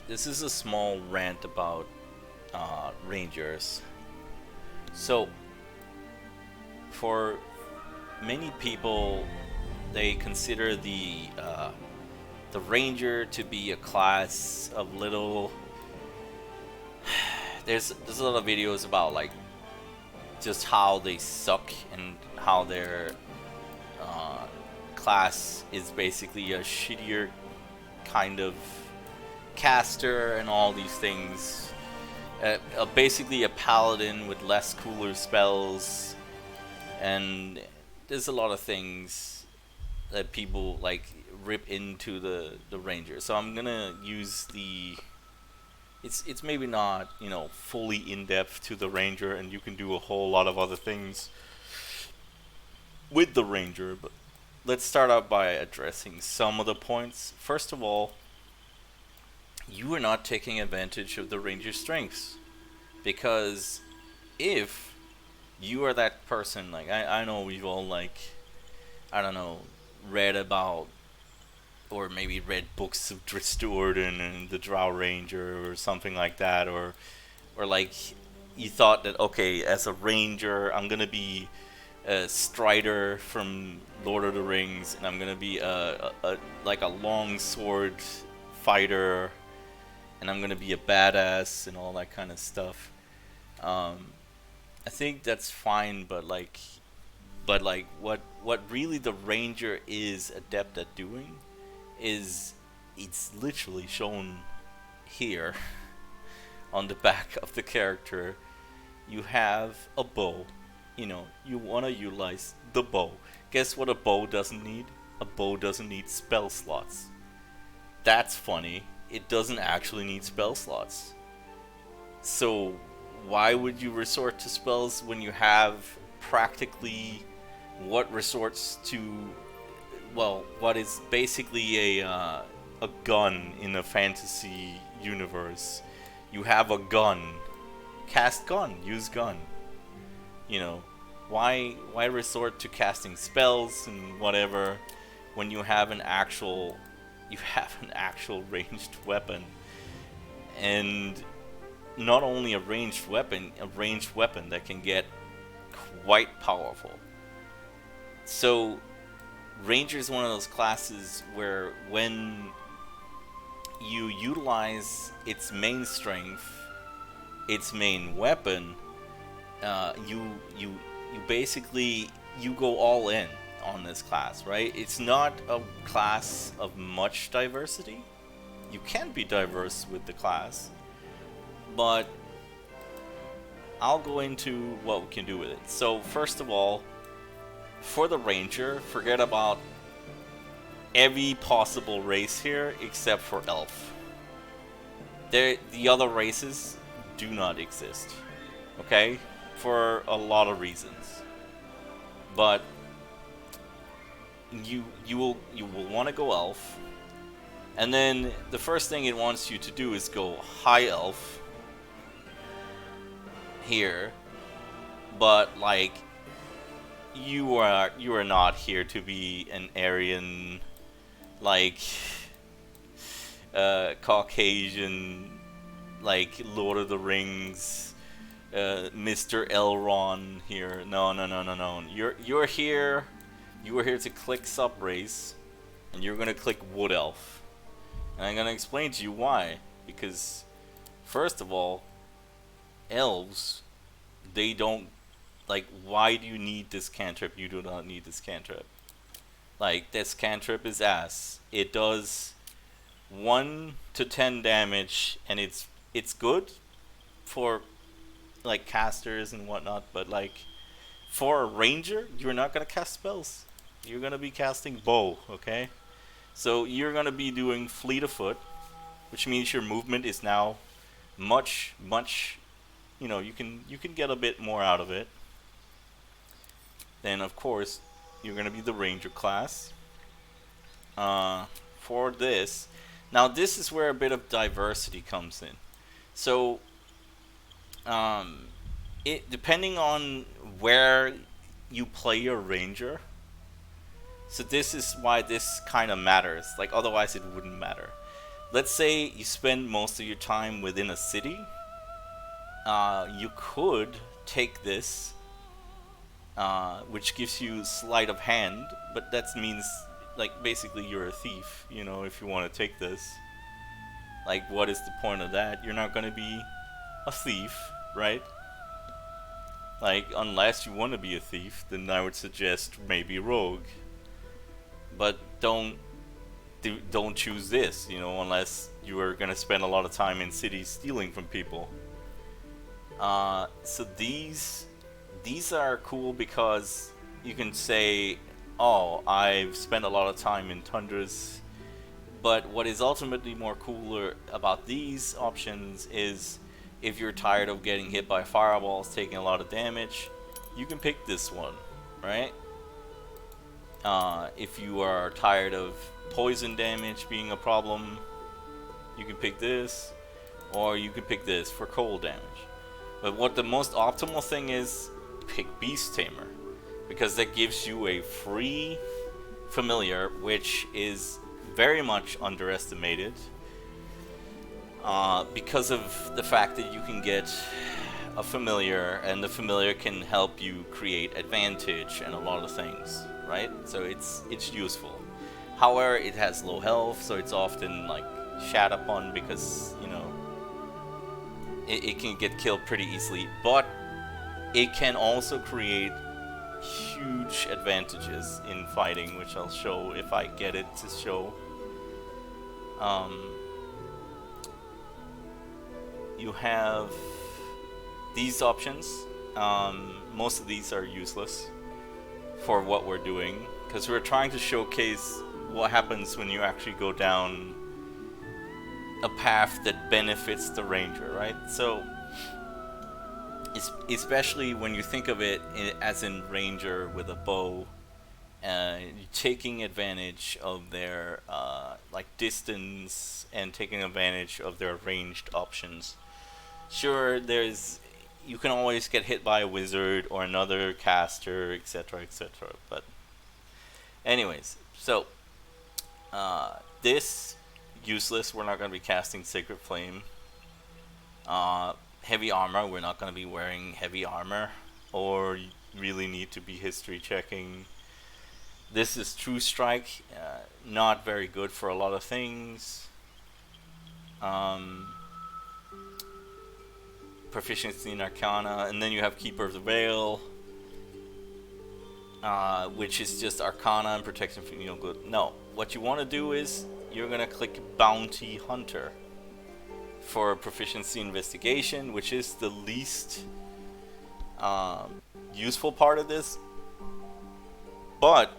this is a small rant about Rangers. So, for many people, they consider the Ranger to be a class of little. There's a lot of videos about like just how they suck and how their uh, class is basically a shittier kind of caster and all these things. Basically a paladin with less cooler spells, and there's a lot of things that people like rip into the ranger. So I'm gonna use the. It's maybe not fully in depth to the ranger, and you can do a whole lot of other things with the ranger. But let's start out by addressing some of the points. First of all, you are not taking advantage of the ranger's strengths, because if you are that person, like I know we've all like, I don't know, read about or maybe read books of Dristorden and the Drow Ranger or something like that, or like you thought that, okay, as a ranger I'm gonna be a Strider from Lord of the Rings, and I'm gonna be a like a long sword fighter, and I'm gonna be a badass and all that kind of stuff. Um, I think that's fine, but what really the ranger is adept at doing is it's literally shown here on the back of the character. You have a bow. You want to utilize the bow. Guess what a bow doesn't need? A bow doesn't need spell slots. That's funny. It doesn't actually need spell slots. So why would you resort to spells when you have practically what resorts to, well, what is basically a gun in a fantasy universe? You have a gun. Cast gun. Use gun. You know, why resort to casting spells and whatever when you have an actual ranged weapon, and not only a ranged weapon that can get quite powerful. So Ranger is one of those classes where when you utilize its main strength, its main weapon, you basically you go all in on this class, right? It's not a class of much diversity. You can be diverse with the class, but I'll go into what we can do with it. So first of all, for the ranger, forget about every possible race here except for elf. The other races do not exist, okay? For a lot of reasons. But you will want to go elf, and then the first thing it wants you to do is go high elf here. But like you are not here to be an Aryan, like Caucasian, like Lord of the Rings, Mr. Elrond here. No, no, no, no, no. You're here. You are here to click sub race, and you're gonna click Wood Elf. And I'm gonna explain to you why. Because first of all, elves, they don't, like, why do you need this cantrip? You do not need this cantrip. Like, this cantrip is ass. It does 1 to 10 damage, and it's good for like casters and whatnot, but like for a ranger, you're not gonna cast spells. You're gonna be casting bow, okay? So you're gonna be doing fleet of foot, which means your movement is now much. You can get a bit more out of it. Then of course you're gonna be the ranger class. For this, now this is where a bit of diversity comes in. So it depending on where you play your ranger. So this is why this kind of matters. Like otherwise it wouldn't matter. let's say you spend most of your time within a city. You could take this, which gives you sleight of hand, but that means like basically you're a thief. You know, if you want to take this, like, what is the point of that? You're not gonna be a thief, right? Like, unless you want to be a thief, then I would suggest maybe rogue. But don't choose this, you know, unless you are gonna spend a lot of time in cities stealing from people. So these are cool because you can say, oh, I've spent a lot of time in tundras. But what is ultimately more cooler about these options is if you're tired of getting hit by fireballs, taking a lot of damage, you can pick this one, right? If you are tired of poison damage being a problem, you can pick this, or you can pick this for cold damage. But what the most optimal thing is, pick Beast Tamer, because that gives you a free familiar, which is very much underestimated, because of the fact that you can get a familiar, and the familiar can help you create advantage and a lot of things, right? So it's useful. However, it has low health, so it's often like shat upon because, you know, it can get killed pretty easily, but it can also create huge advantages in fighting, which I'll show if I get it to show. You have these options. Most of these are useless for what we're doing, because we're trying to showcase what happens when you actually go down a path that benefits the ranger, right? So especially when you think of it as in ranger with a bow, taking advantage of their like distance and taking advantage of their ranged options. Sure, you can always get hit by a wizard or another caster, etc., etc. But anyways, so this useless. We're not going to be casting Sacred Flame. Heavy armor. We're not going to be wearing heavy armor, or really need to be history checking. This is True Strike. Not very good for a lot of things. Proficiency in Arcana, and then you have Keeper of the Veil, which is just Arcana and protection from good. No, what you want to do is you're gonna click Bounty Hunter for Proficiency Investigation, which is the least useful part of this. But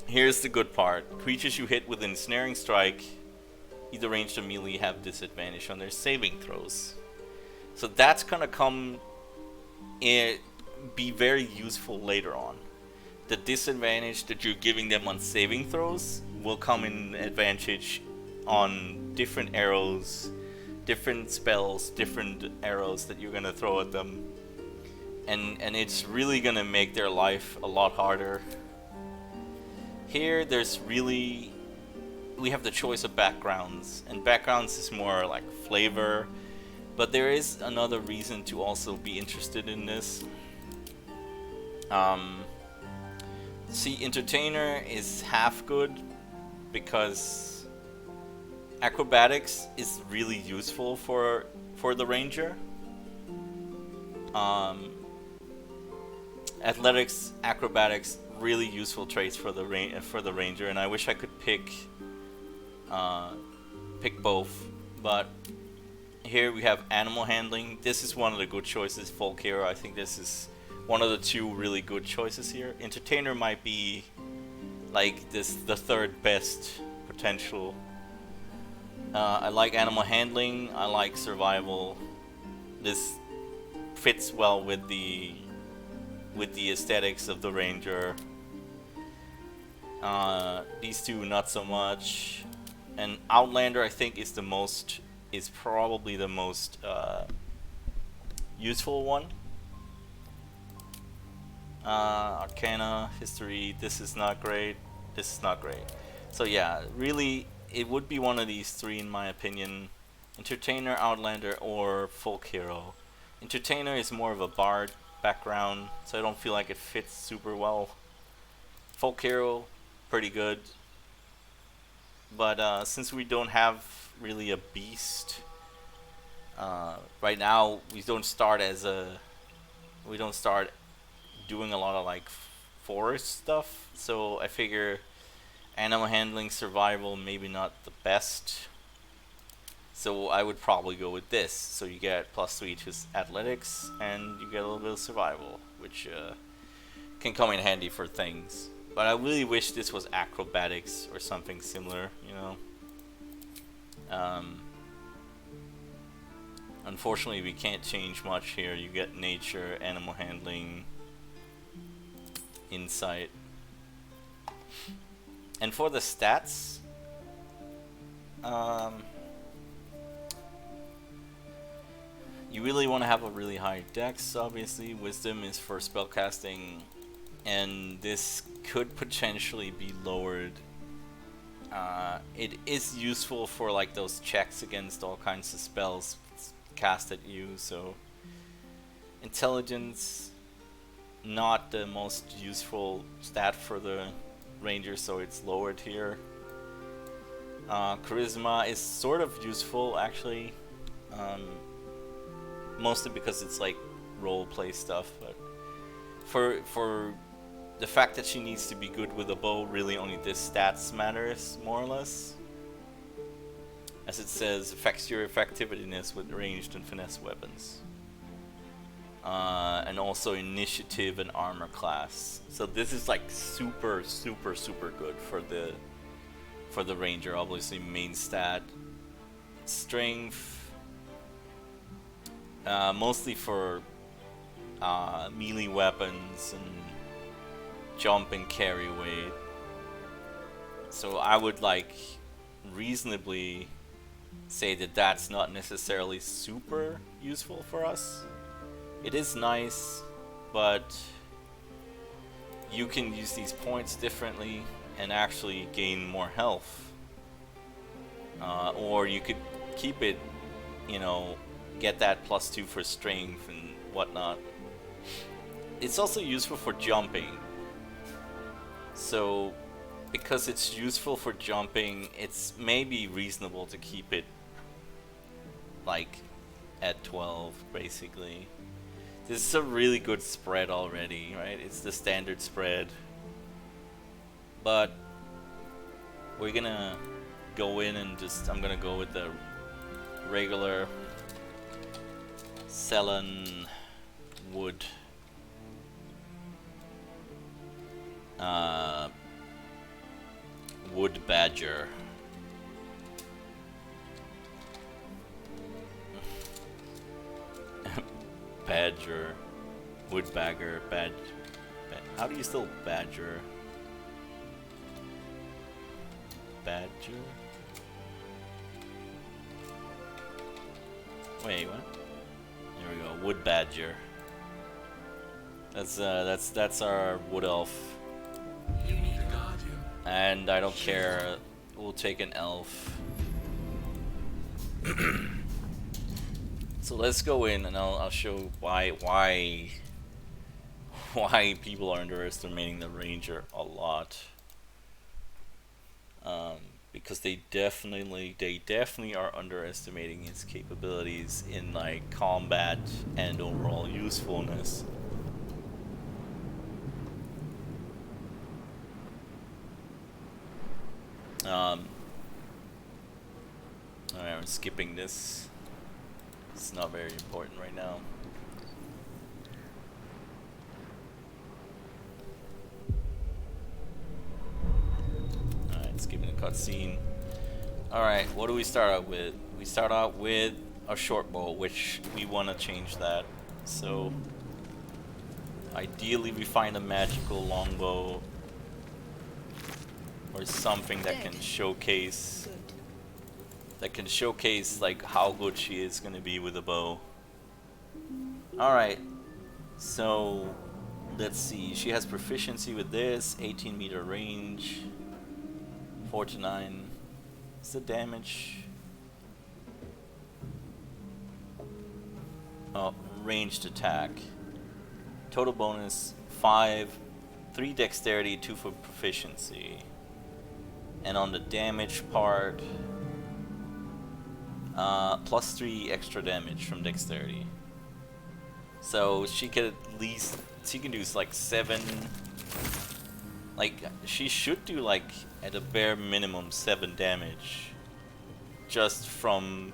here's the good part: creatures you hit with Ensnaring Strike, either ranged or melee, have disadvantage on their saving throws. So that's gonna be very useful later on. The disadvantage that you're giving them on saving throws will come in advantage on different arrows, different spells, different arrows that you're gonna throw at them, and it's really gonna make their life a lot harder. Here, we have the choice of backgrounds, and backgrounds is more like flavor. But there is another reason to also be interested in this. See, Entertainer is half good because Acrobatics is really useful for the Ranger. Athletics, Acrobatics, really useful traits for the Ranger, and I wish I could pick both, but here we have Animal Handling. This is one of the good choices. Folk Hero, I think this is one of the two really good choices here. Entertainer might be like the third best potential. I like Animal Handling. I like Survival. This fits well with the aesthetics of the Ranger. These two not so much. And Outlander, I think, is probably the most useful one. Arcana, History, this is not great. This is not great. So yeah, really, it would be one of these three in my opinion. Entertainer, Outlander, or Folk Hero. Entertainer is more of a bard background, so I don't feel like it fits super well. Folk Hero, pretty good. But since we don't have really a beast, right now we don't start doing a lot of like forest stuff. So I figure animal handling, survival, maybe not the best. So I would probably go with this. So you get +3 to athletics, and you get a little bit of survival, which can come in handy for things. But I really wish this was acrobatics or something similar, you know. Unfortunately, we can't change much here. You get nature, animal handling, insight. And for the stats, you really want to have a really high dex, obviously. Wisdom is for spellcasting, and this could potentially be lowered. It is useful for like those checks against all kinds of spells cast at you, so intelligence, not the most useful stat for the ranger, so it's lowered here. Charisma is sort of useful actually, mostly because it's like role play stuff, but for the fact that she needs to be good with a bow, really only this stats matters more or less. As it says, affects your effectiveness with ranged and finesse weapons. And also initiative and armor class. So this is like super good for the ranger. Obviously main stat. Strength, mostly for melee weapons and jump and carry weight. So I would like reasonably say that that's not necessarily super useful for us. It is nice, but you can use these points differently and actually gain more health. Or you could keep it, you know, get that +2 for strength and whatnot. It's also useful for jumping. So, because it's useful for jumping, it's maybe reasonable to keep it like at 12, basically. This is a really good spread already, right? It's the standard spread. But we're gonna go in and I'm gonna go with the regular Cellen wood. Wood badger. Badger. Wood bagger. How do you spell badger? Badger? Wait, what? There we go. Wood badger. That's our wood elf. You need a guardian. And I don't care. We'll take an elf. So let's go in, and I'll show why people are underestimating the ranger a lot. Because they definitely are underestimating its capabilities in like combat and overall usefulness. Alright, I'm skipping this. It's not very important right now. Alright, skipping the cutscene. Alright, what do we start out with? We start out with a short bow, which we want to change that. So, ideally we find a magical longbow or something that can showcase like how good she is gonna be with a bow. Alright, so let's see. She has proficiency with this, 18-meter range, 4 to 9, What's the damage? Oh, ranged attack. Total bonus 5, 3 dexterity, 2 for proficiency. And on the damage part, plus 3 extra damage from dexterity. So she could at least, she can do like 7, like she should do like at a bare minimum 7 damage just from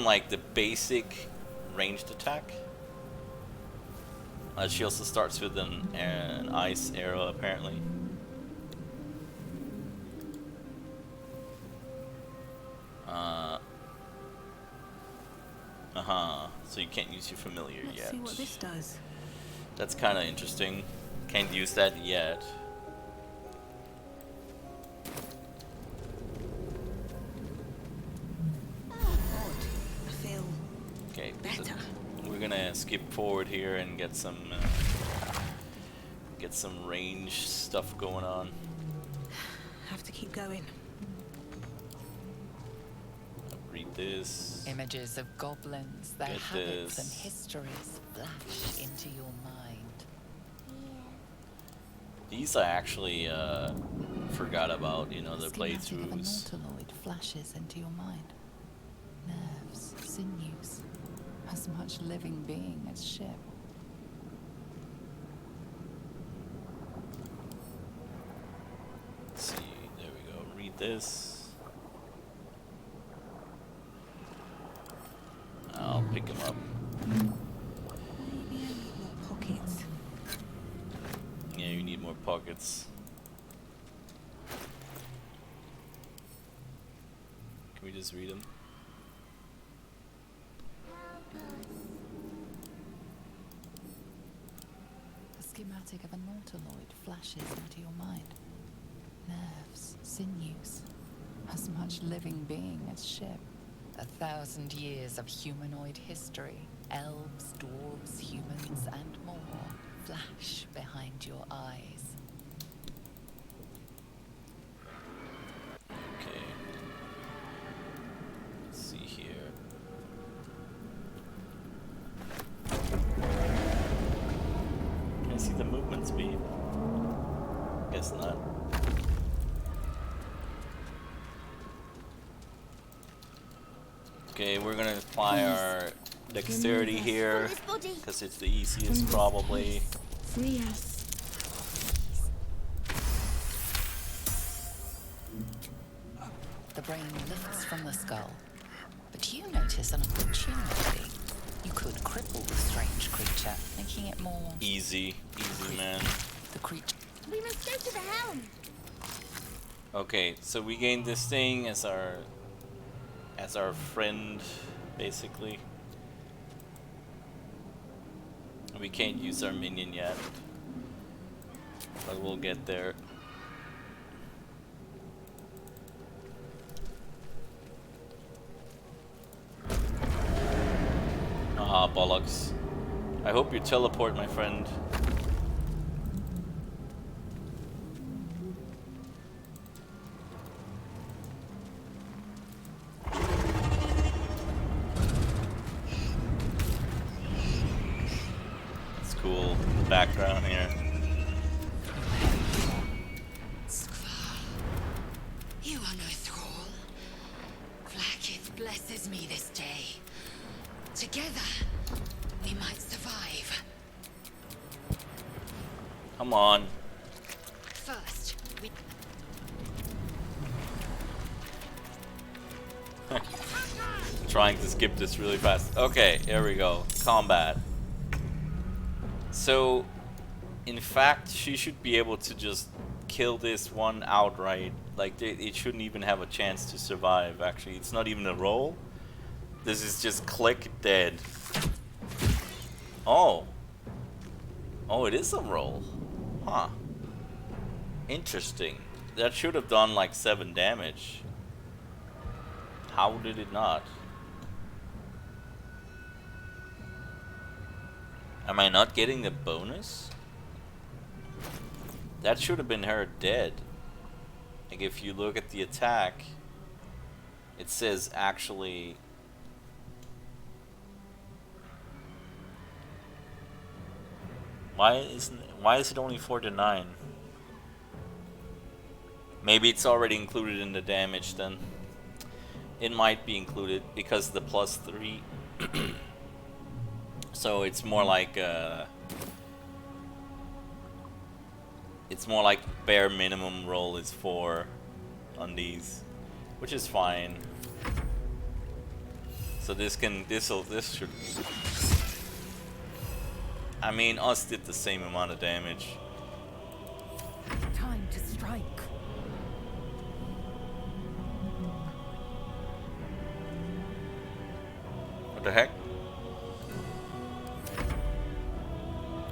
like the basic ranged attack. She also starts with an ice arrow apparently. So you can't use your familiar yet. Let's see what this does. That's kind of interesting. Can't use that yet. Odd. I feel Okay, better. so we're gonna skip forward here and get some range stuff going on. Have to keep going. Read this. Images of goblins, their Get habits this. and histories flash into your mind. These I actually forgot about, you know, the Schematic of a playthroughs. nautiloid flashes into your mind. Nerves, sinews, as much living being as ship. Let's see, there we go. Read this. I'll pick him up. Maybe I need more pockets. Yeah, you need more pockets. Can we just read them? The schematic of a nautiloid flashes into your mind. Nerves, sinews, as much living being as ship. 1,000 years of humanoid history, elves, dwarves, humans, and more flash behind your eyes. Okay. Let's see here. Can I see the movement speed? Guess not. Okay, we're gonna apply our dexterity here because it's the easiest probably. Free us. The brain lifts from the skull, but you notice an opportunity. You could cripple the strange creature, making it more Easy, man. the creature. We must go to the helm. Okay, so we gained this thing as our friend, basically. We can't use our minion yet, but we'll get there. Ah, bollocks. I hope you teleport, my friend. It's cool. Background here. You are no thrall. Vlaakith blesses me this day. Together, we might survive. Come on. First, we... Trying to skip this really fast. Okay, here we go. Combat. So, in fact, she should be able to just kill this one outright. Like, it shouldn't even have a chance to survive, actually. It's not even a roll. This is just click dead. Oh. Oh, it is a roll. Huh. Interesting. That should have done like 7 damage. How did it not? Am I not getting the bonus? That should have been her dead. Like if you look at the attack, it says actually. Why is it only 4 to 9? Maybe it's already included in the damage then. It might be included because the +3. So it's more like bare minimum roll is 4 on these, which is fine. So this should. I mean, us did the same amount of damage. Time to strike. What the heck?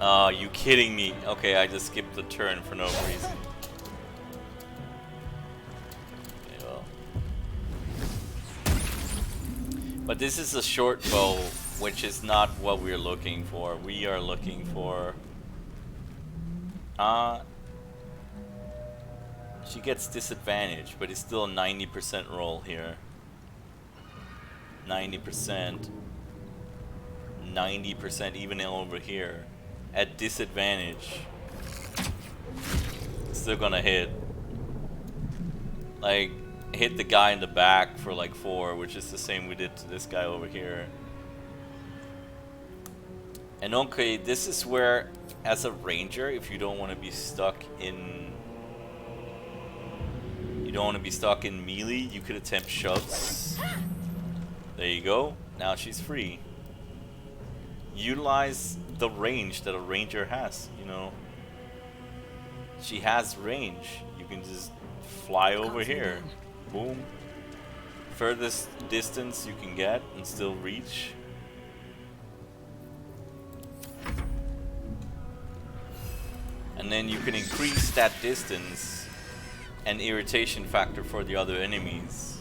Oh, you kidding me? Okay, I just skipped the turn for no reason. Okay, well. But this is a short bow, which is not what we're looking for. We are looking for... she gets disadvantage, but it's still a 90% roll here. 90%. 90% even over here. At disadvantage. Still gonna hit. Like, hit the guy in the back for like 4, which is the same we did to this guy over here. And okay, this is where, as a ranger, if you don't want to be stuck in... You don't want to be stuck in melee, you could attempt shoves. There you go. Now she's free. Utilize the range that a ranger has, you know. She has range. You can just fly over here. Boom. Furthest distance you can get and still reach. And then you can increase that distance and irritation factor for the other enemies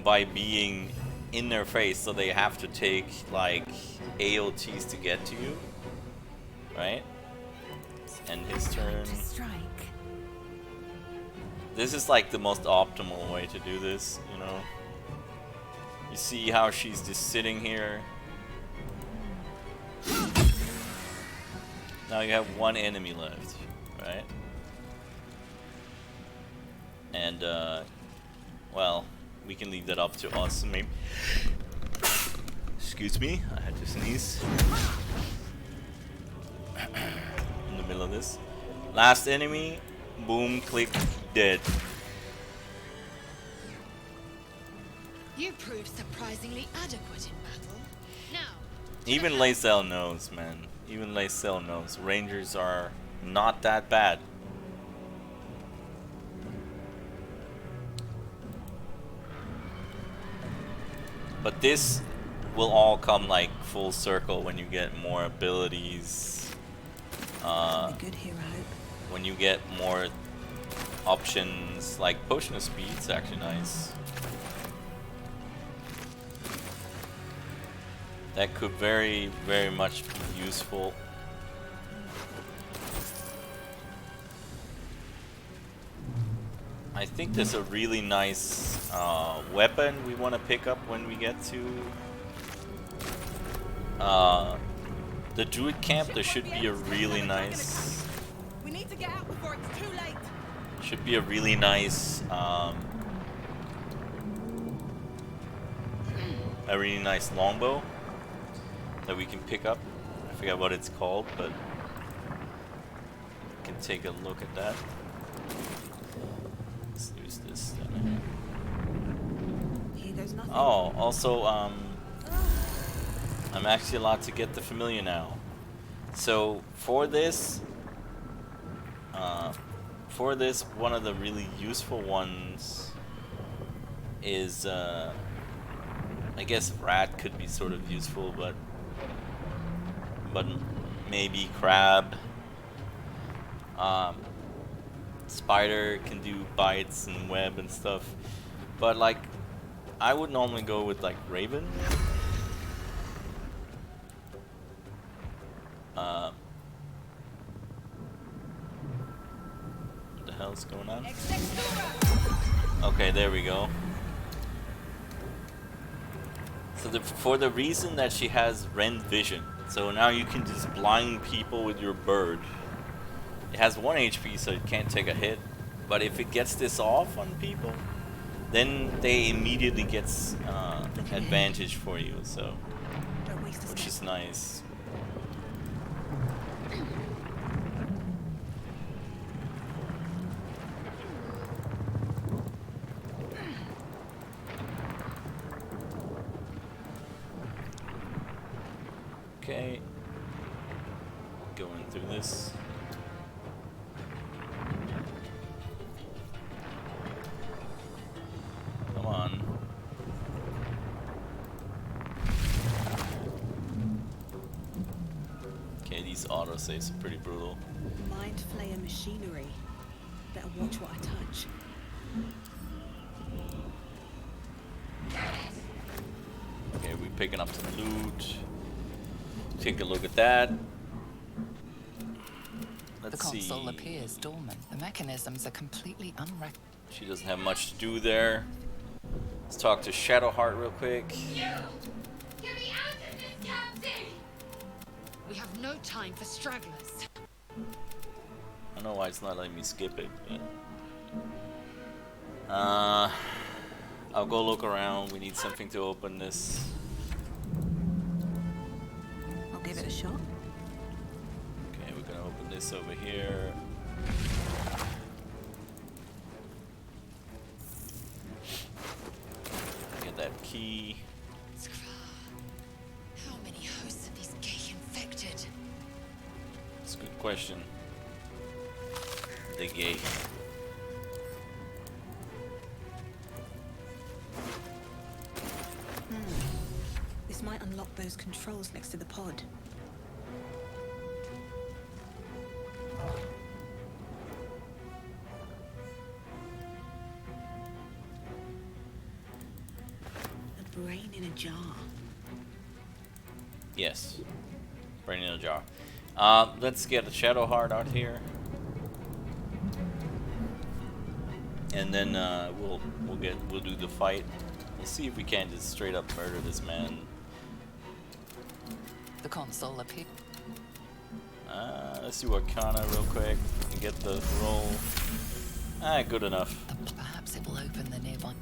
by being in their face, so they have to take like AOTs to get to you, right? And his turn. This is like the most optimal way to do this, you know. You see how she's just sitting here. Now you have one enemy left, right? And well, we can leave that up to us, maybe. Excuse me, I had to sneeze. In the middle of this. Last enemy, boom, click, dead. You proved surprisingly adequate in battle. Now, Even Lacelle knows, man. Even Lacelle knows. Rangers are not that bad. But this will all come like full circle when you get more abilities. A good hero. When you get more options, like potion of speed is actually nice. That could very, very much be useful. I think there's a really nice weapon we want to pick up when we get to the druid camp. There should be a really nice... We need to get out before it's too late. Should be a really nice longbow that we can pick up. I forget what it's called, but we can take a look at that. Let's use this then. Here goes nothing. Oh, also, I'm actually allowed to get the familiar now. So for this, one of the really useful ones is, I guess rat could be sort of useful, but maybe crab. Spider can do bites and web and stuff, but like I would normally go with like raven. hell's going on? Exexora! Okay, there we go. So for the reason that she has Rend vision, so now you can just blind people with your bird. It has 1 HP, so it can't take a hit. But if it gets this off on people, then they immediately gets advantage for you. So, Don't waste a which step. is nice. Okay, going through this. Come on. Okay, these autosaves are pretty brutal. Mind flayer machinery. Better watch what I touch. Okay, we're picking up some loot. Take a look at that. The Let's console see. appears dormant. The mechanisms are completely unrecognizable. She doesn't have much to do there. Let's talk to Shadowheart real quick. Get me out of this damn thing! We have no time for stragglers. I don't know why it's not letting me skip it, but I'll go look around. We need something to open this. I'll give it a shot. Okay, we're gonna open this over here. Get that key. How many hosts are these gay infected? It's a good question. The gate. This might unlock those controls next to the pod. A brain in a jar. Yes. Brain in a jar. Let's get a Shadowheart out here. And then we'll do the fight. We'll see if we can just straight up murder this man. The console appears. Let's do Arcana real quick and get the roll. Good enough. Perhaps it will open the nearby.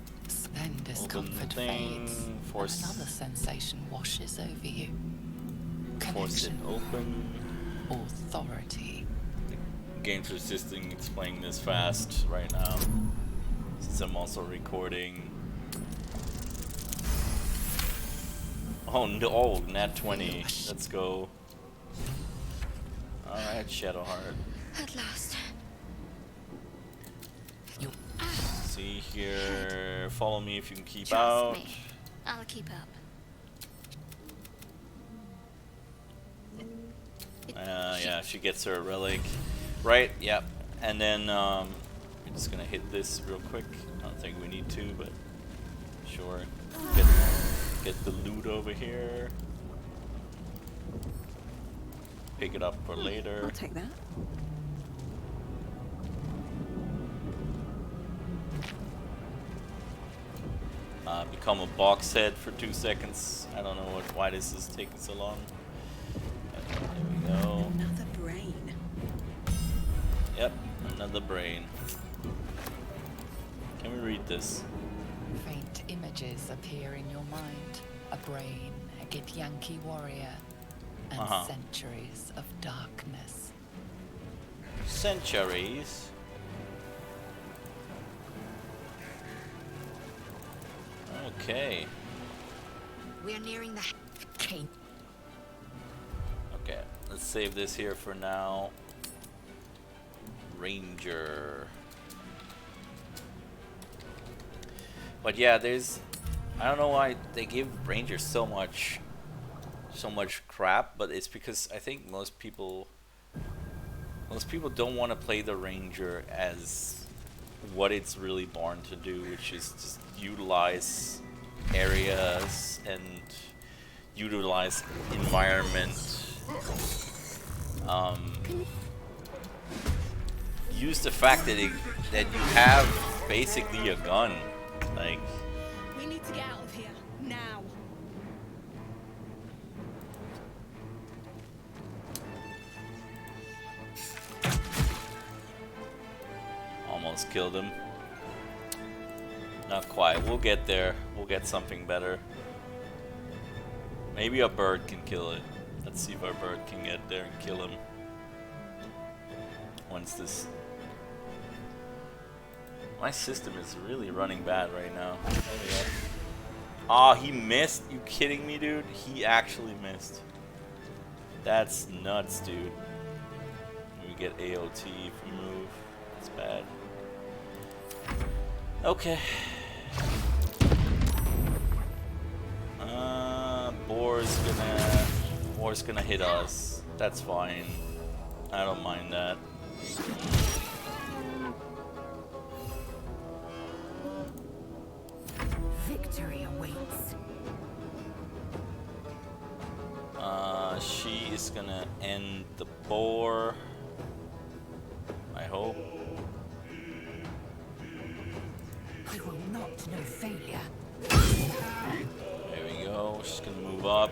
Then discomfort thing, fades. force- And another sensation washes over you. Force it Connection. open. Authority. Game's resisting explaining this fast right now, since I'm also recording. Oh no! Oh, nat 20. Let's go. All right, Shadowheart. At last. You See here. Follow me if you can keep Trust out. me. I'll keep up. Yeah, she gets her relic. Right, yep. And then we're just gonna hit this real quick. I don't think we need to, but sure. Get the loot over here. Pick it up for later. I'll take that. Become a box head for 2 seconds. I don't know why this is taking so long. There we go. Another brain. Yep, another brain. Can we read this? faint images appear in your mind. A brain, a Githyanki warrior, and centuries of darkness. Centuries? Okay. We're nearing the King. Okay, let's save this here for now. Ranger. But yeah, I don't know why they give Rangers so much crap, but it's because I think most people don't want to play the Ranger as what it's really born to do, which is just utilize areas and utilize environment, use the fact that that you have basically a gun. Like, We need to get out of here now. almost killed him. Not quite. We'll get there. We'll get something better. Maybe a bird can kill it. Let's see if our bird can get there and kill him. Once this... My system is really running bad right now. Oh, he missed? You kidding me, dude? He actually missed. That's nuts, dude. We get AOT if we move. That's bad. Okay. Boar's gonna hit us. That's fine. I don't mind that. Victory awaits. She is gonna end the boar. I hope. I will not know failure. There we go. She's gonna move up.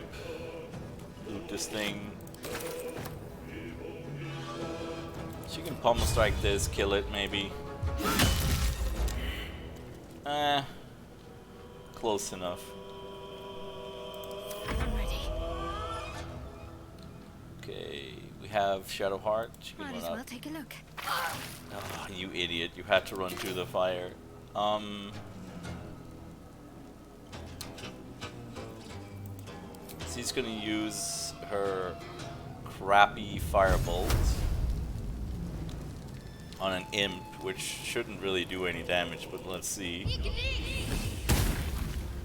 Loot this thing. She can pummel strike this, kill it maybe. Close enough. I'm ready. Okay, we have Shadowheart. She can Might run as up. well take a look. Oh, you idiot. You had to run through the fire. She's gonna use her crappy firebolt on an imp, which shouldn't really do any damage, but let's see.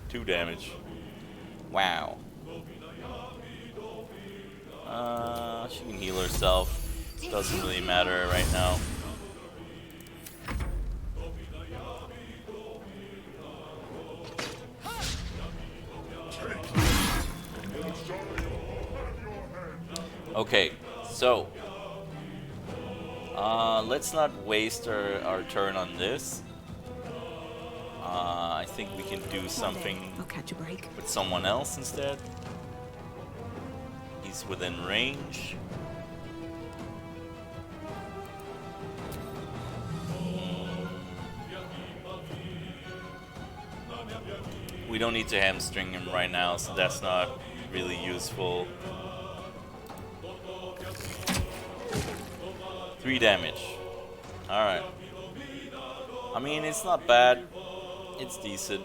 2 damage. Wow. She can heal herself. Doesn't really matter right now. Okay, so let's not waste our turn on this. I think we can do something I'll catch a break. with someone else instead. He's within range. We don't need to hamstring him right now, so that's not really useful. 3 damage. Alright. I mean, it's not bad. It's decent.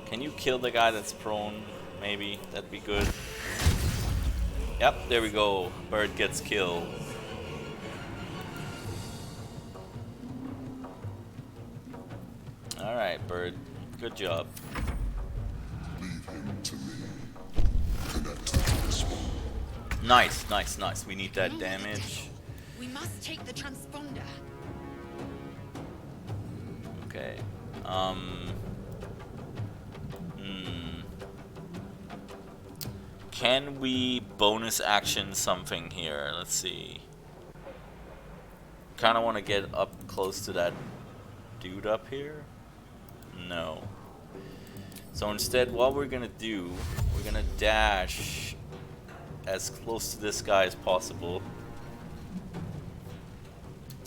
Can you kill the guy that's prone? Maybe. That'd be good. Yep, there we go. Bird gets killed. Alright, Bird. Good job. Leave him to me. Connect to this one. Nice, nice, nice. We need that damage. We must take the transponder. Okay. Can we bonus action something here? Let's see. Kind of want to get up close to that dude up here. No. So instead, what we're gonna do, we're gonna dash as close to this guy as possible.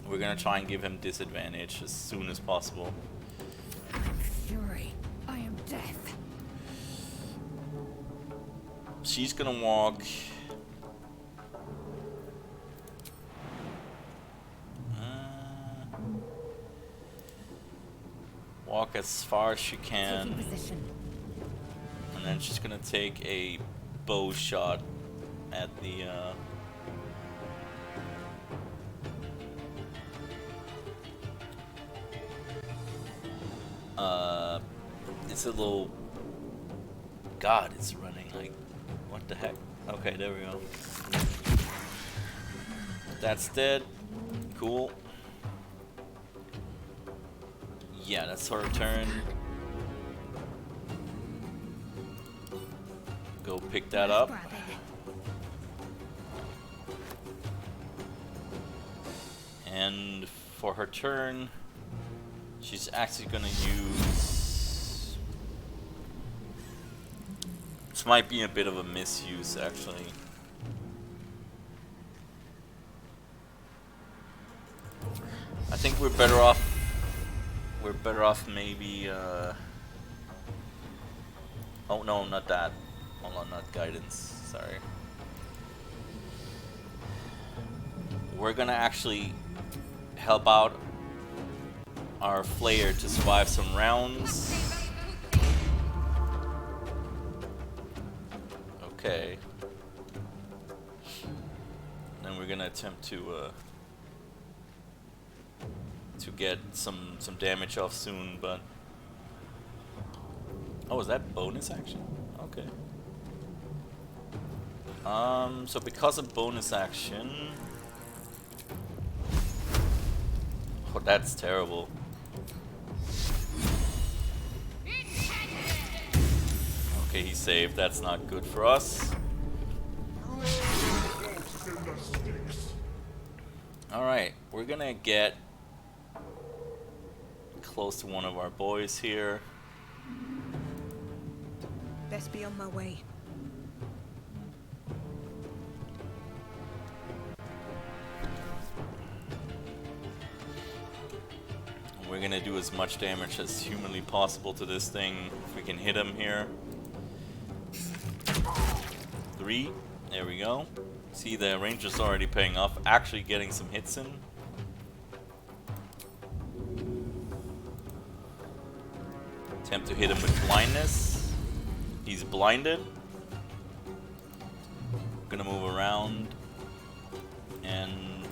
We're gonna try and give him disadvantage as soon as possible. I'm fury. I am death. She's gonna walk. Walk as far as she Taking can, position. and then she's gonna take a bow shot at the. It's a little. God, it's running like. What the heck? Okay, there we go. That's dead. Cool. Yeah, that's her turn. Go pick that up. Grab it. And for her turn, she's actually gonna use... This might be a bit of a misuse, actually. I think we're better off. We're better off maybe. Oh no, not that. Hold on, not guidance. Sorry. We're gonna actually help out our Flayer to survive some rounds. Okay. Then we're gonna attempt to get some damage off soon, but oh, is that bonus action? Okay. So because of bonus action, oh, that's terrible. Okay, he saved. That's not good for us. Alright, we're gonna get close to one of our boys here. Best be on my way. We're gonna do as much damage as humanly possible to this thing if we can hit him here. 3, there we go. See, the ranger's already paying off, actually getting some hits in. Attempt to hit him with blindness. He's blinded. Gonna move around and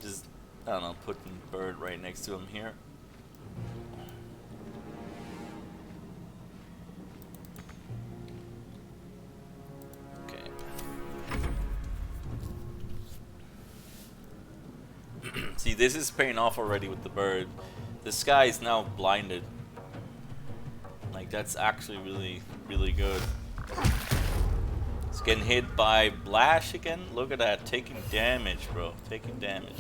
just, I don't know, putting bird right next to him here. Okay. See, this is paying off already with the bird. This guy is now blinded. Like, that's actually really, really good. He's getting hit by Blash again. Look at that, taking damage, bro. Taking damage.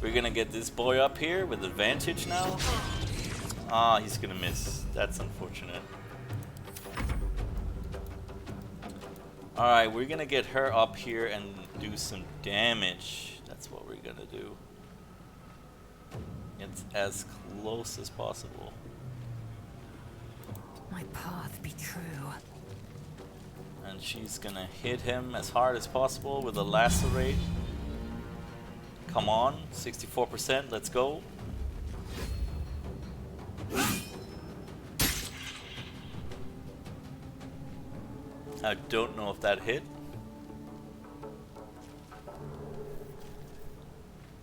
We're gonna get this boy up here with advantage now. Ah, he's gonna miss. That's unfortunate. Alright, we're gonna get her up here and do some damage. That's what we're gonna do. It's as close as possible. My path be true. And she's gonna hit him as hard as possible with a lacerate. Come on, 64%, let's go. I don't know if that hit.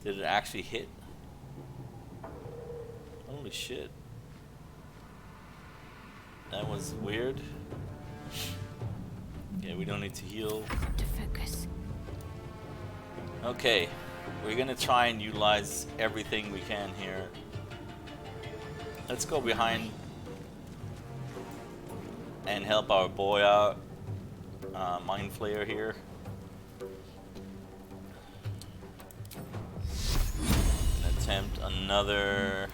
Did it actually hit? Holy shit. That was weird. Okay, we don't need to heal. To focus. Okay, we're gonna try and utilize everything we can here. Let's go behind and help our boy out. Mind Flayer here. And attempt another.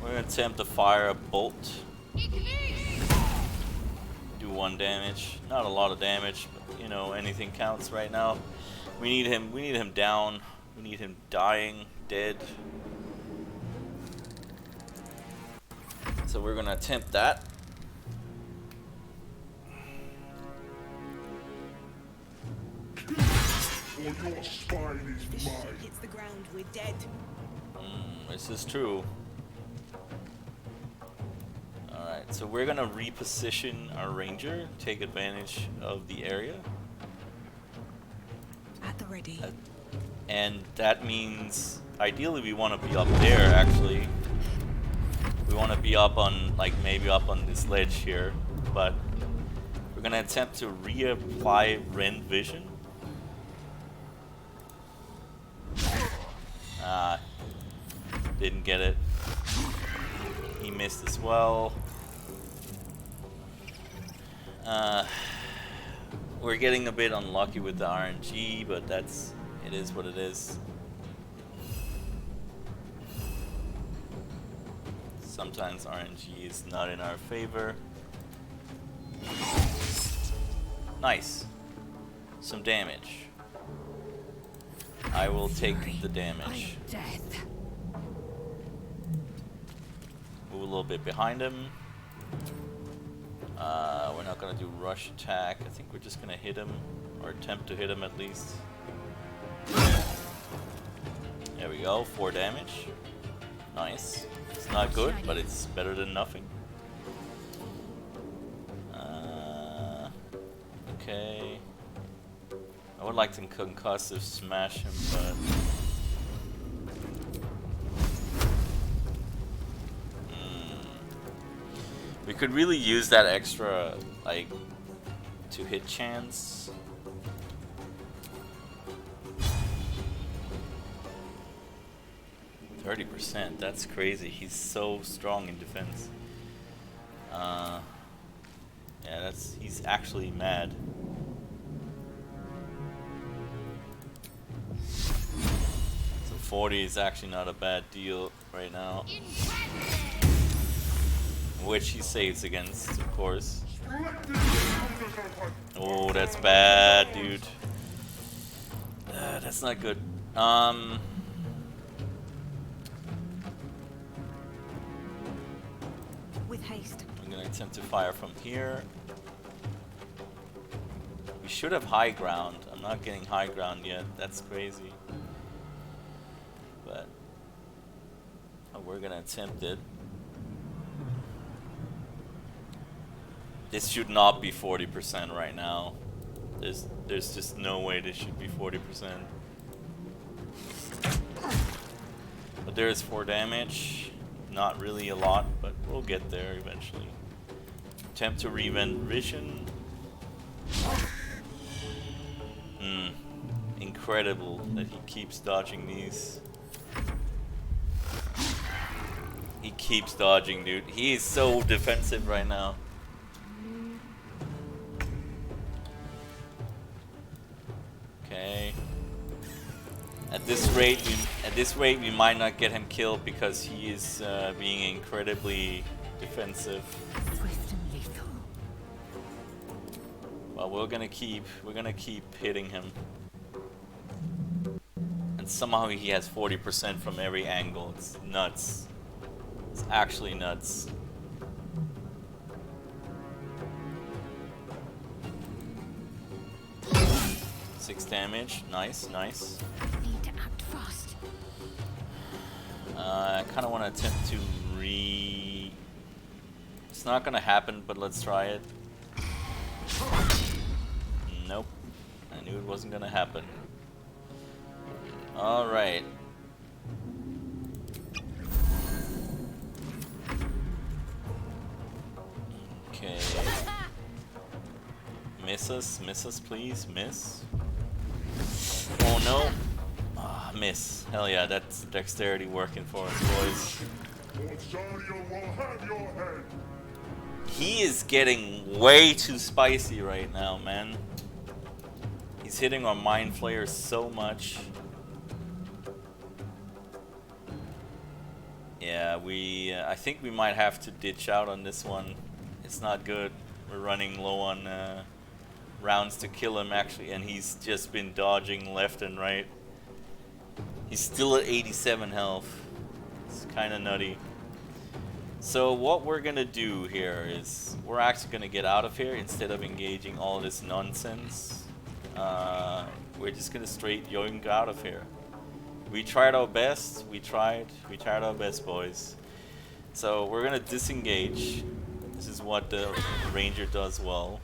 We're gonna attempt to fire a bolt. Do 1 damage. Not a lot of damage, but you know, anything counts right now. We need him down. We need him dying, dead. So we're gonna attempt that. Or your spine is This shit mine. hits the ground, we're dead. This is true. Alright, so we're gonna reposition our ranger, take advantage of the area. At the ready. And that means, ideally we want to be up there, actually. We want to be up on, like, maybe up on this ledge here. But we're gonna attempt to reapply Rend Vision. Ah, didn't get it. He missed as well. We're getting a bit unlucky with the RNG, but it is what it is. Sometimes RNG is not in our favor. Nice. Some damage. I will take the damage. Death. Move a little bit behind him. We're not gonna do rush attack. I think we're just gonna hit him, or attempt to hit him at least. There we go, 4 damage. Nice. It's not good, but it's better than nothing. Okay. I would like to concussive smash him, but we could really use that extra, like, to hit chance. %, that's crazy. He's so strong in defense. Yeah, he's actually mad. So 40 is actually not a bad deal right now. Which he saves against, of course. Oh, that's bad, dude. That's not good. With haste. I'm gonna attempt to fire from here. We should have high ground. I'm not getting high ground yet. That's crazy. But we're gonna attempt it. This should not be 40% right now. There's just no way this should be 40%. But there is 4 damage. Not really a lot, but we'll get there eventually. Attempt to revent vision. Incredible that he keeps dodging these. He keeps dodging, dude. He is so defensive right now. Okay. At this rate, we might not get him killed because he is being incredibly defensive. Swift and lethal. Well, we're gonna keep hitting him, and somehow he has 40% from every angle. It's nuts. It's actually nuts. Six damage. Nice, nice. Need to act fast. I kind of want to attempt to It's not gonna happen, but let's try it. Nope. I knew it wasn't gonna happen. Alright. Okay. Miss us, please, miss. Oh no. Ah, miss. Hell yeah, that's dexterity working for us, boys. Orsario will have your head. He is getting way too spicy right now, man. He's hitting our mind flayers so much. Yeah, I think we might have to ditch out on this one. It's not good. We're running low on rounds to kill him, actually, and he's just been dodging left and right. He's still at 87 health. It's kind of nutty. So what we're gonna do here is we're actually gonna get out of here instead of engaging all this nonsense. We're just gonna straight yoink out of here. We tried our best. We tried our best, boys. So we're gonna disengage. This is what the ranger does well.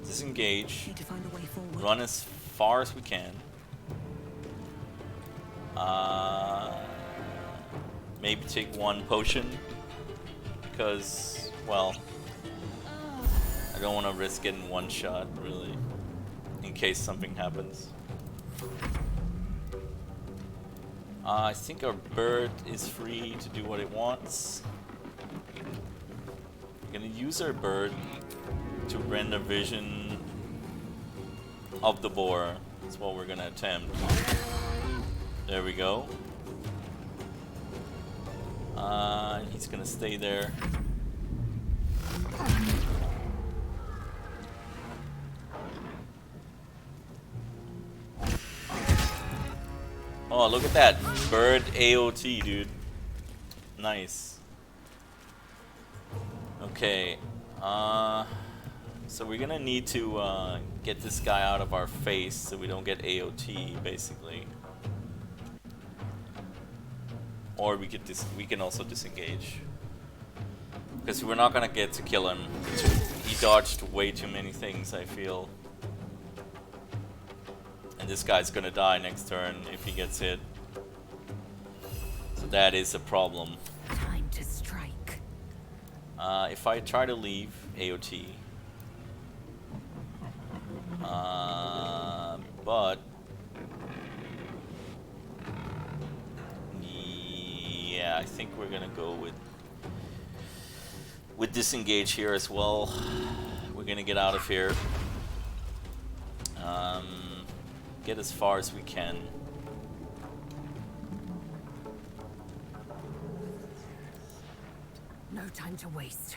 Disengage. Need to find a way forward. Run as far as we can. Maybe take one potion, because, well, I don't want to risk getting one shot, really, in case something happens. I think our bird is free to do what it wants. We're gonna use our bird. to render vision of the boar. That's what we're gonna attempt. There we go. He's gonna stay there. Oh, look at that bird AOT, dude. Nice. Okay. So we're gonna need to get this guy out of our face so we don't get AOT, basically. Or we can also disengage, because we're not gonna get to kill him. He dodged way too many things, I feel. And this guy's gonna die next turn if he gets hit. So that is a problem. Time to strike. If I try to leave AOT, but yeah, I think we're gonna go with disengage here as well. We're gonna get out of here. Get as far as we can. No time to waste.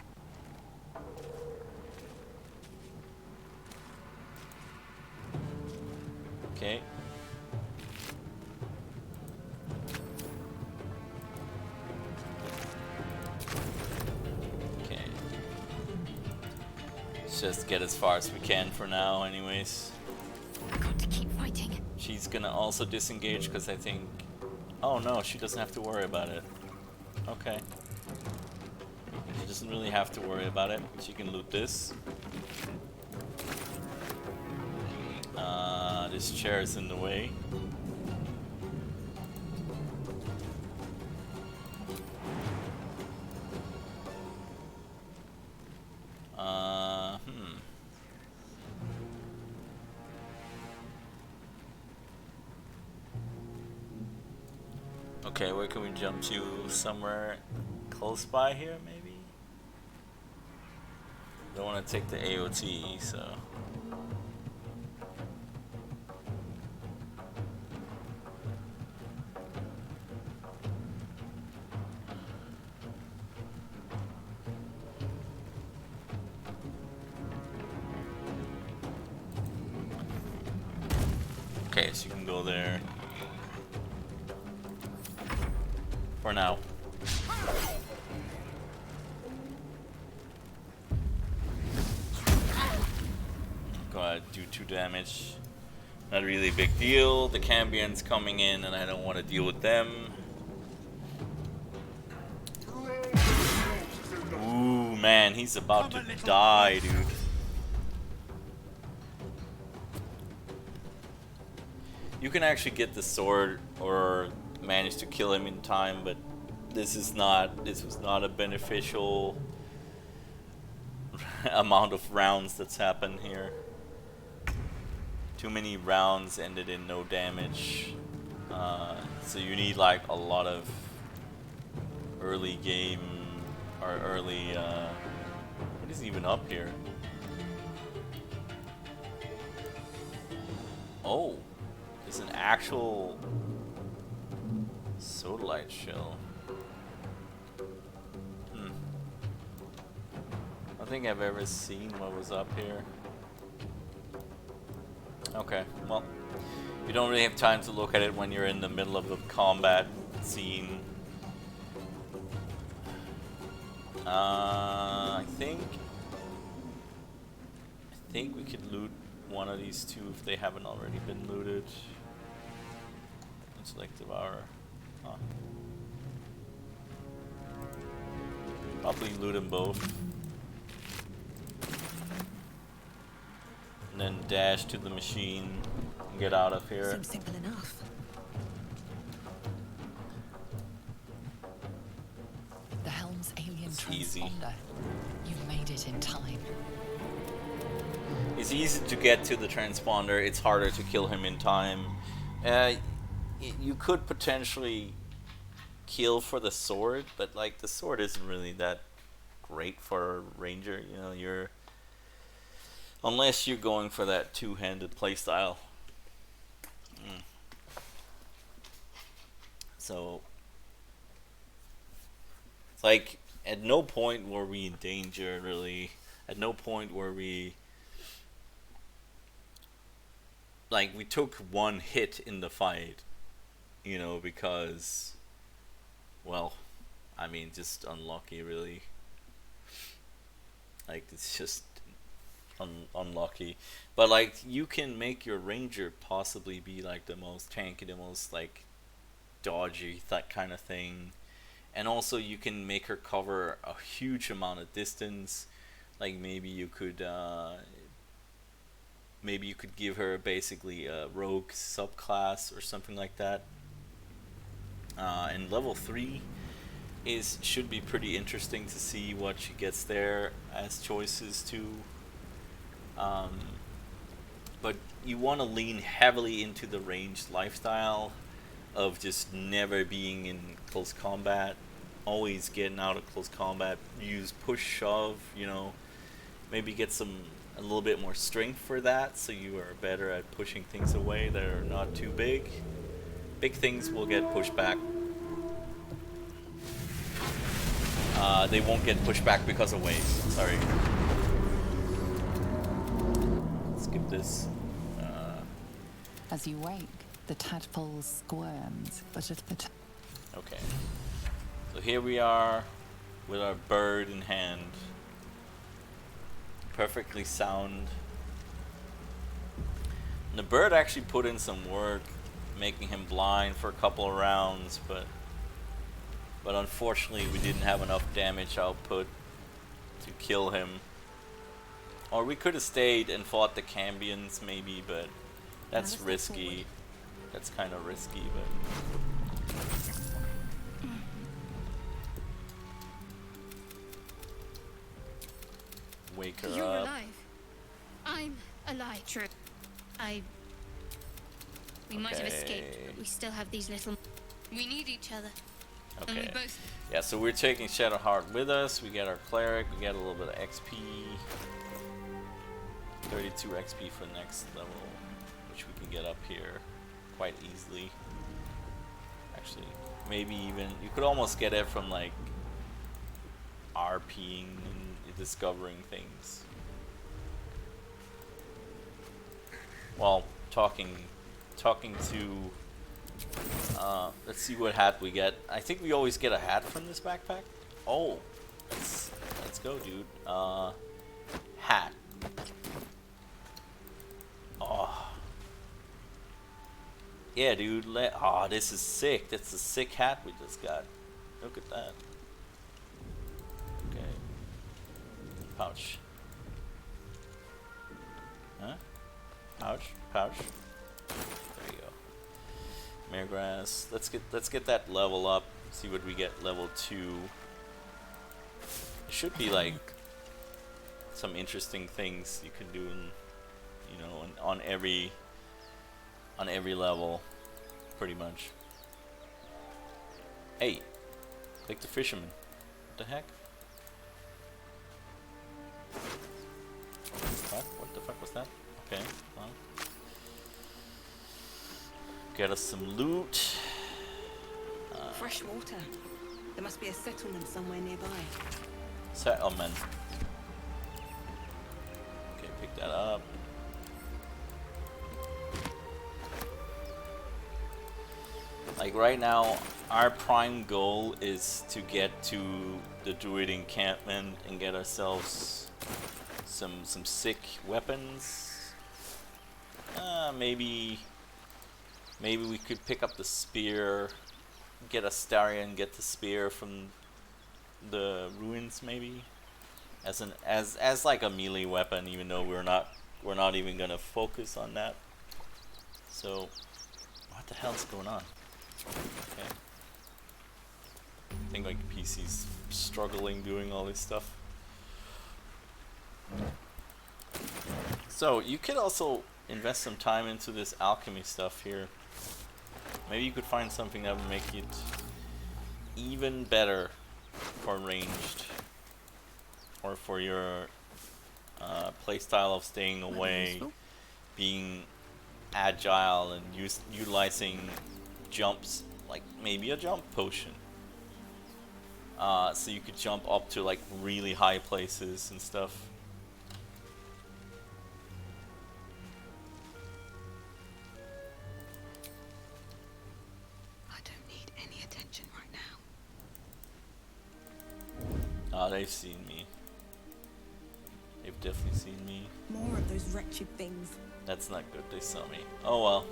Okay. Okay. Let's just get as far as we can for now, anyways. I got to keep fighting. She's gonna also disengage because I think... Oh no, she doesn't have to worry about it. Okay. She doesn't really have to worry about it. She can loot this. This chair is in the way. Okay, where can we jump to? Somewhere close by here, maybe? Don't want to take the AOT, so... Okay, so you can go there. For now. Go ahead, do 2 damage. Not really a big deal. The Cambions coming in and I don't want to deal with them. Ooh, man, he's about to die, dude. You can actually get the sword or manage to kill him in time, but this was not a beneficial amount of rounds that's happened here. Too many rounds ended in no damage. So you need like a lot of early game or early what is even up here? Oh, there's an actual sodalite shell. I don't think I've ever seen what was up here. Okay, well, you don't really have time to look at it when you're in the middle of a combat scene. I think we could loot one of these two if they haven't already been looted. Select devour. Huh. Probably loot them both. And then dash to the machine and get out of here. Seems simple enough. The helm's alien It's easy. transponder. You've made it in time. It's easy to get to the transponder. It's harder to kill him in time. You could potentially kill for the sword, but like the sword isn't really that great for a ranger. You know, Unless you're going for that two-handed playstyle. So, it's like, at no point were we in danger, really. At no point were we... Like, we took one hit in the fight, you know, because... Well, I mean, just unlucky, really. Like, it's just unlucky. But, like, you can make your ranger possibly be, like, the most tanky, the most, like, dodgy, that kind of thing. And also, you can make her cover a huge amount of distance. Like, maybe you could give her basically a rogue subclass or something like that. And level 3 should be pretty interesting to see what she gets there as choices too. But you want to lean heavily into the ranged lifestyle of just never being in close combat, always getting out of close combat. Use push shove, you know, maybe get a little bit more strength for that, so you are better at pushing things away that are not too big. Big things will get pushed back. They won't get pushed back because of weight. Sorry. Skip this. As you wake, the tadpole squirms, but if the Okay. So here we are with our bird in hand. Perfectly sound. And the bird actually put in some work, making him blind for a couple of rounds, but unfortunately we didn't have enough damage output to kill him. Or we could have stayed and fought the Cambions maybe, but that's risky. That's kind of risky, but... Wake her You're up. alive. I'm alive. True. We might have escaped, but we still have these little... We need each other. And we Okay. both... Yeah, so we're taking Shadowheart with us. We get our cleric. We get a little bit of XP. 32 XP for next level, which we can get up here quite easily. Actually, maybe even you could almost get it from like RPing and discovering things. Well, talking to. Let's see what hat we get. I think we always get a hat from this backpack. Oh, let's go, dude. Hat. Oh. Yeah, dude. Oh, this is sick. That's a sick hat we just got. Look at that. Okay. Pouch. Huh? Pouch. Pouch. There you go. Maregrass. Let's get that level up. See what we get. Level 2. It should be like some interesting things you can do in, you know, on every level, pretty much. Hey, click the fisherman. What the heck? What the fuck was that? Okay, well. Get us some loot. Fresh water. There must be a settlement somewhere nearby. Settlement. Okay, pick that up. Like right now, our prime goal is to get to the druid encampment and get ourselves some sick weapons. Maybe we could pick up the spear, get a Starion, get the spear from the ruins, maybe as like a melee weapon, even though we're not even gonna focus on that. So, what the hell's going on? Okay. I think like PC's struggling doing all this stuff. So you could also invest some time into this alchemy stuff here. Maybe you could find something that would make it even better for ranged, or for your playstyle of staying away, being agile, and utilizing jumps, like maybe a jump potion. So you could jump up to like really high places and stuff. I don't need any attention right now. They've seen me. They've definitely seen me. More of those wretched things. That's not good. They saw me. Oh well.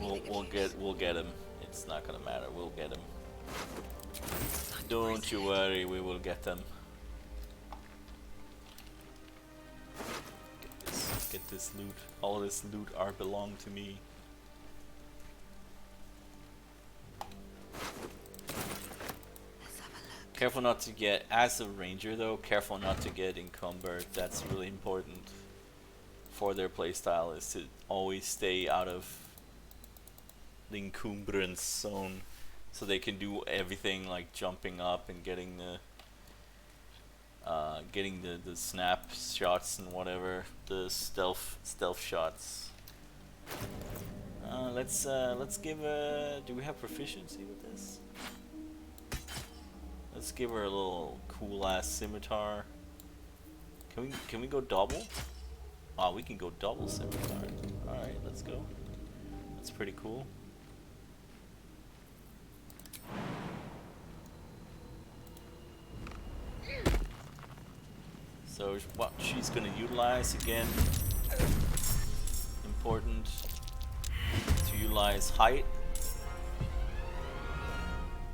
We'll get him. It's not gonna matter. We'll get him. Don't you worry. We will get them. Get this loot. All this loot are belong to me. Careful not to get, as a ranger though, careful not to get encumbered. That's really important for their playstyle, is to always stay out of the encumbrance zone, so they can do everything like jumping up and getting the snap shots and whatever, the stealth shots. Let's give a, do we have proficiency with this? Let's give her a little cool ass scimitar. Can we go double? Oh, we can go double scimitar. Alright, let's go. That's pretty cool. So what she's gonna utilize again, important to utilize height.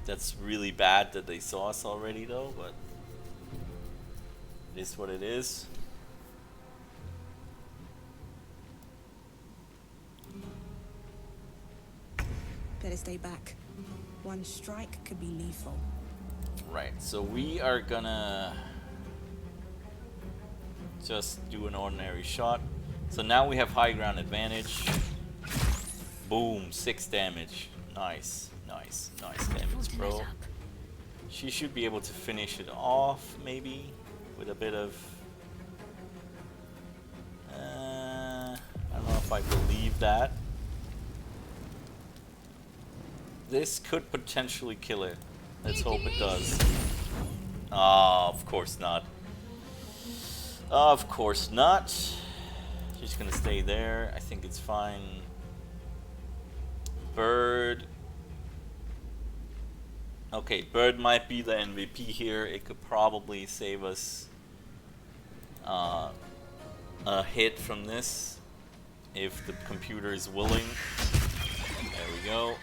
That's really bad that they saw us already though, but it is what it is. Better stay back. One strike could be lethal. Right, so we are gonna just do an ordinary shot. So now we have high ground advantage. Boom, 6 damage. Nice. Nice damage, bro. She should be able to finish it off, maybe, with a bit of... I don't know if I believe that. This could potentially kill it. Let's hope it does. Ah, of course not. Of course not. She's gonna stay there. I think it's fine. Bird. Okay, Bird might be the MVP here. It could probably save us a hit from this if the computer is willing. There we go.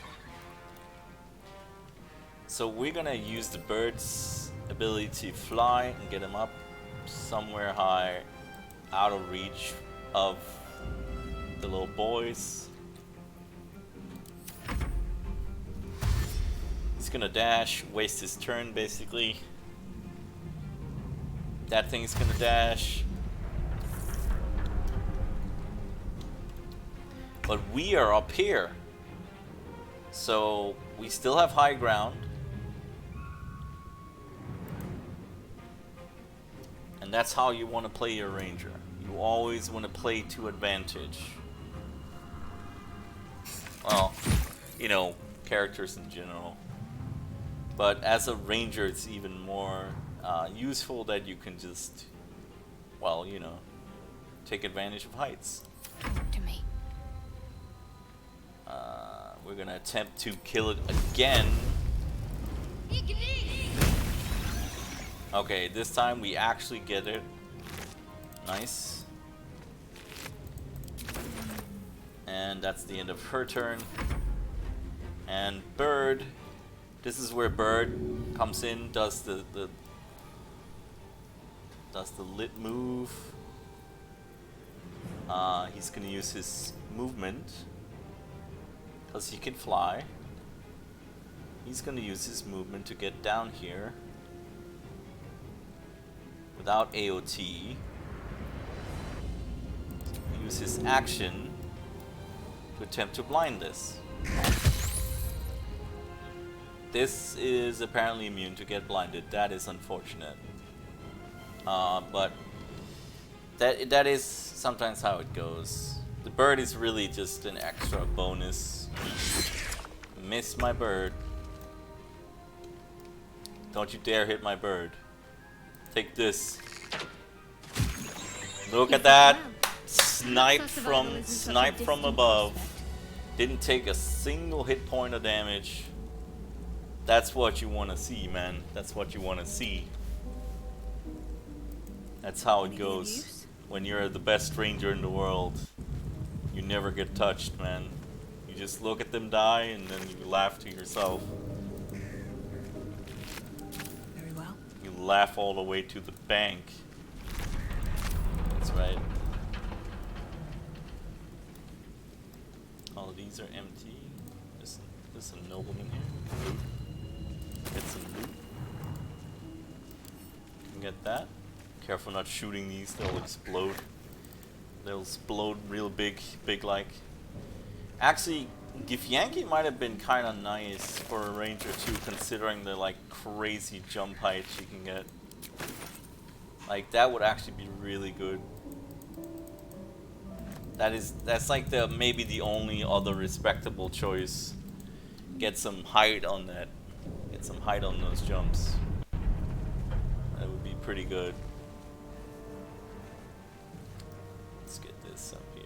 So we're gonna use the Bird's ability to fly and get him up somewhere high, out of reach of the little boys. He's gonna dash, waste his turn basically. That thing's gonna dash. But we are up here. So we still have high ground. And that's how you want to play your ranger. You always want to play to advantage. Well, you know, characters in general. But as a ranger, it's even more useful that you can just, well, you know, take advantage of heights. To me. We're gonna attempt to kill it again. Okay, this time we actually get it. Nice. And that's the end of her turn. And Bird, this is where Bird comes in, does the lit move. He's gonna use his movement because he can fly. He's gonna use his movement to get down here without AOT. Use his action to attempt to blind this. This is apparently immune to get blinded. That is unfortunate. But that is sometimes how it goes. The bird is really just an extra bonus. Miss my bird. Don't you dare hit my bird. Take this. Look at that. Snipe from above. Didn't take a single hit point of damage. That's what you want to see, man. That's what you want to see. That's how it goes. When you're the best ranger in the world, you never get touched, man. You just look at them die and then you laugh to yourself. Very well. You laugh all the way to the bank. That's right. All of these are empty. There's a nobleman here. Loot. Get some loot. Can get that. Careful not shooting these, they'll explode. They'll explode real big like. Actually, Githyanki might have been kind of nice for a ranger too, considering the like crazy jump height she can get. Like that would actually be really good. That's like the maybe the only other respectable choice. Get some height on that. Get some height on those jumps. That would be pretty good. Let's get this up here.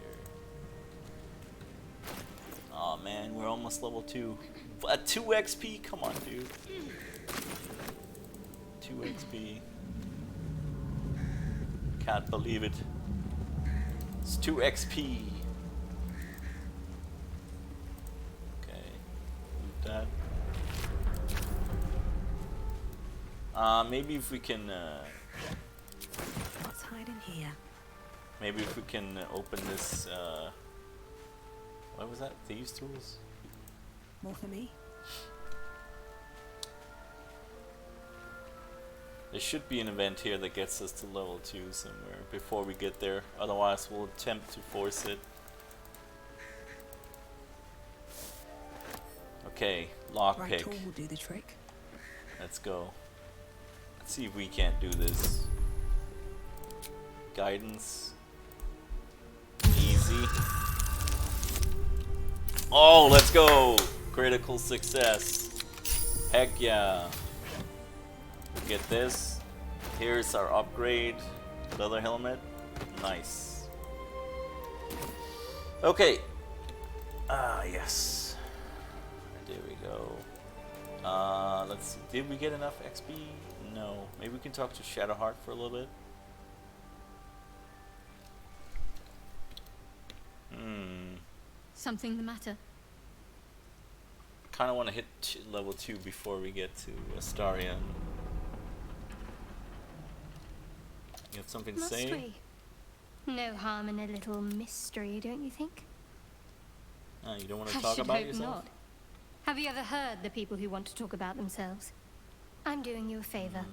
Oh man, we're almost level 2. 2 XP? Come on, dude. 2 XP. Can't believe it. It's 2 XP. Okay. Loot that. Maybe if we can, What's hiding here? maybe if we can open this, what was that? Thieves' tools? More for me? There should be an event here that gets us to level 2 somewhere before we get there. Otherwise, we'll attempt to force it. Okay, Right lockpick. tool will do the trick. Let's go. Let's see if we can't do this. Guidance. Easy. Oh, let's go! Critical success. Heck yeah. We get this. Here's our upgrade. Leather helmet. Nice. Okay. Ah, yes. There we go. Let's see. Did we get enough XP? No. Maybe we can talk to Shadowheart for a little bit. Something the matter? Kind of want to hit level 2 before we get to Astarion. You have something to Must say? we? No harm in a little mystery, don't you think? You don't want to I talk should about hope yourself? not. Have you ever heard the people who want to talk about themselves? I'm doing you a favor.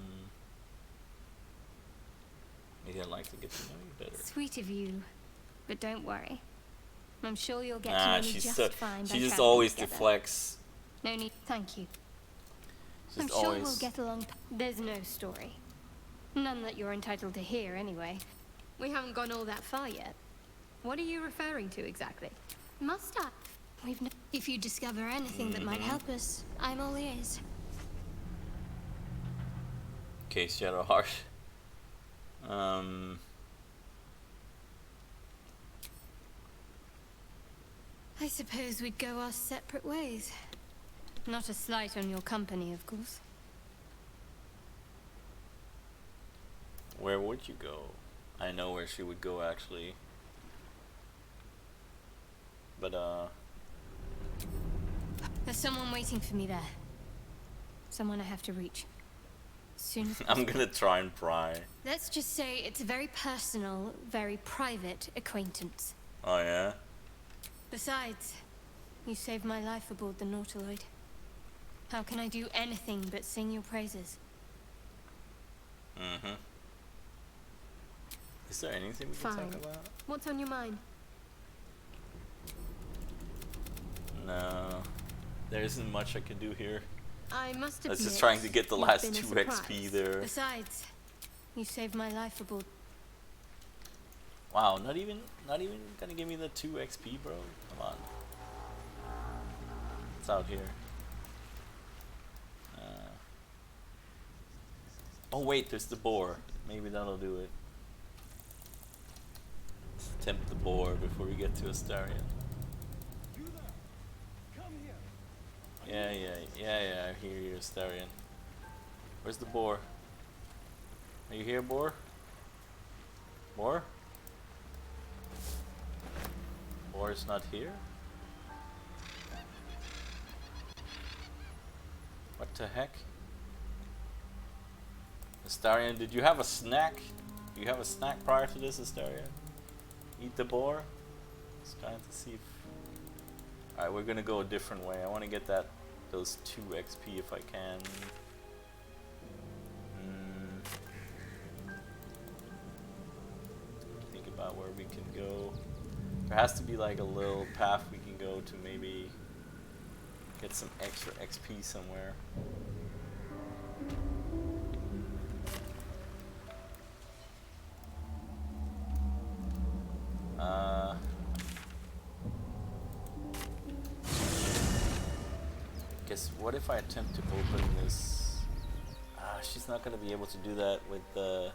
Maybe I'd like to get to know you better. Sweet of you, but don't worry. I'm sure you'll get to Nah, know me she's just so, fine. she by just traveling always together. deflects. No need. Thank you. Just I'm sure always. we'll get along. There's no story. None that you're entitled to hear, anyway. We haven't gone all that far yet. What are you referring to exactly? Must I? If you discover anything that might help us, I'm all ears. Okay, Shadowheart. I suppose we'd go our separate ways. Not a slight on your company, of course. Where would you go? I know where she would go actually. But There's someone waiting for me there. Someone I have to reach. Soon as I'm gonna try and pry. Let's just say it's a very personal, very private acquaintance. Oh yeah? Besides, you saved my life aboard the Nautiloid. How can I do anything but sing your praises? Mm-hmm. Is there anything we Fine. can talk about? What's on your mind? No. There isn't much I can do here. I must I was admit, just trying to get the you've last been a 2 surprise. XP there. Besides, You saved my life aboard. Wow, not even gonna give me the 2 XP, bro. Come on. It's out here. Oh wait, there's the boar. Maybe that'll do it. Let's tempt the boar before we get to Astarion. Yeah, I hear you, Astarion. Where's the boar? Are you here, boar? Boar? Boar is not here? What the heck? Astarion, did you have a snack? Do you have a snack prior to this, Astarion? Eat the boar? Just trying to see if... Alright, we're gonna go a different way. I want to get those 2 XP if I can. Think about where we can go. There has to be like a little path we can go to maybe get some extra XP somewhere. Guess what if I attempt to open this? She's not gonna be able to do that with the.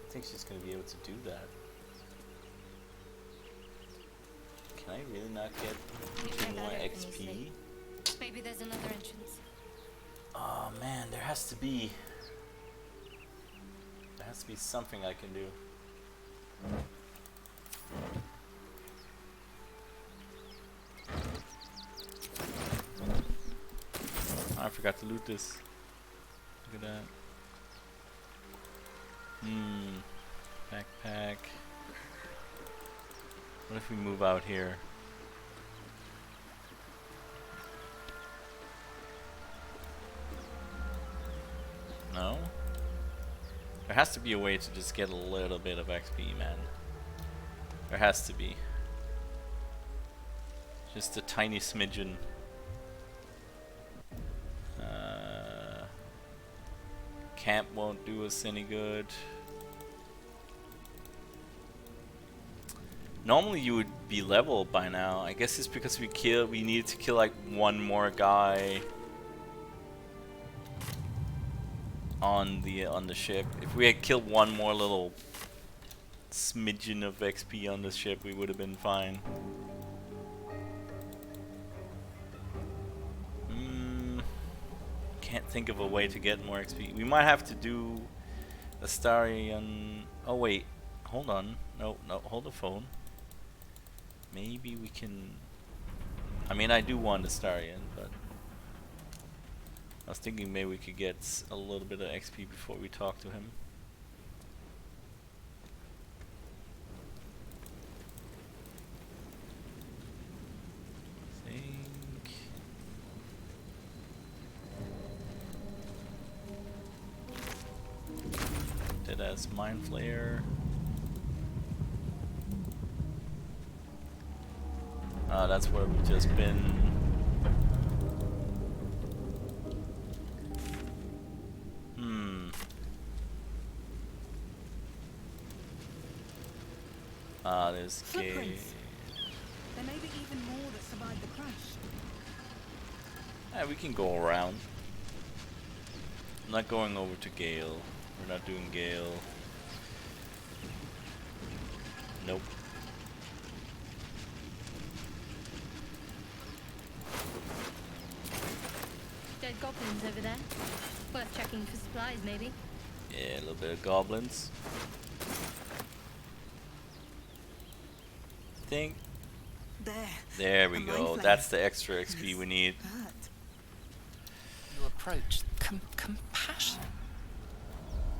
I think she's gonna be able to do that. Can I really not get 2 more XP? Maybe there's another entrance. Oh man, there has to be something I can do. Oh, I forgot to loot this. Look at that. Backpack. What if we move out here? No? There has to be a way to just get a little bit of XP, man. There has to be. Just a tiny smidgen. Camp won't do us any good. Normally you would be level by now. I guess it's because we needed to kill like 1 more guy on the ship. If we had killed 1 more little smidgen of XP on the ship, we would have been fine. Can't think of a way to get more XP. We might have to do Astarion. Oh wait, hold on. No, hold the phone. Maybe we can. I mean, I do want Astarion, but I was thinking maybe we could get a little bit of XP before we talk to him. As Mind Flayer. That's where we've just been. There's Footprints. There may be even more that survived the crash. Yeah, we can go around. I'm not going over to Gale. We're not doing Gale. Nope. Dead goblins over there. Worth checking for supplies, maybe. Yeah, a little bit of goblins. Think. There we go. That's the extra XP we need. You approach compassion.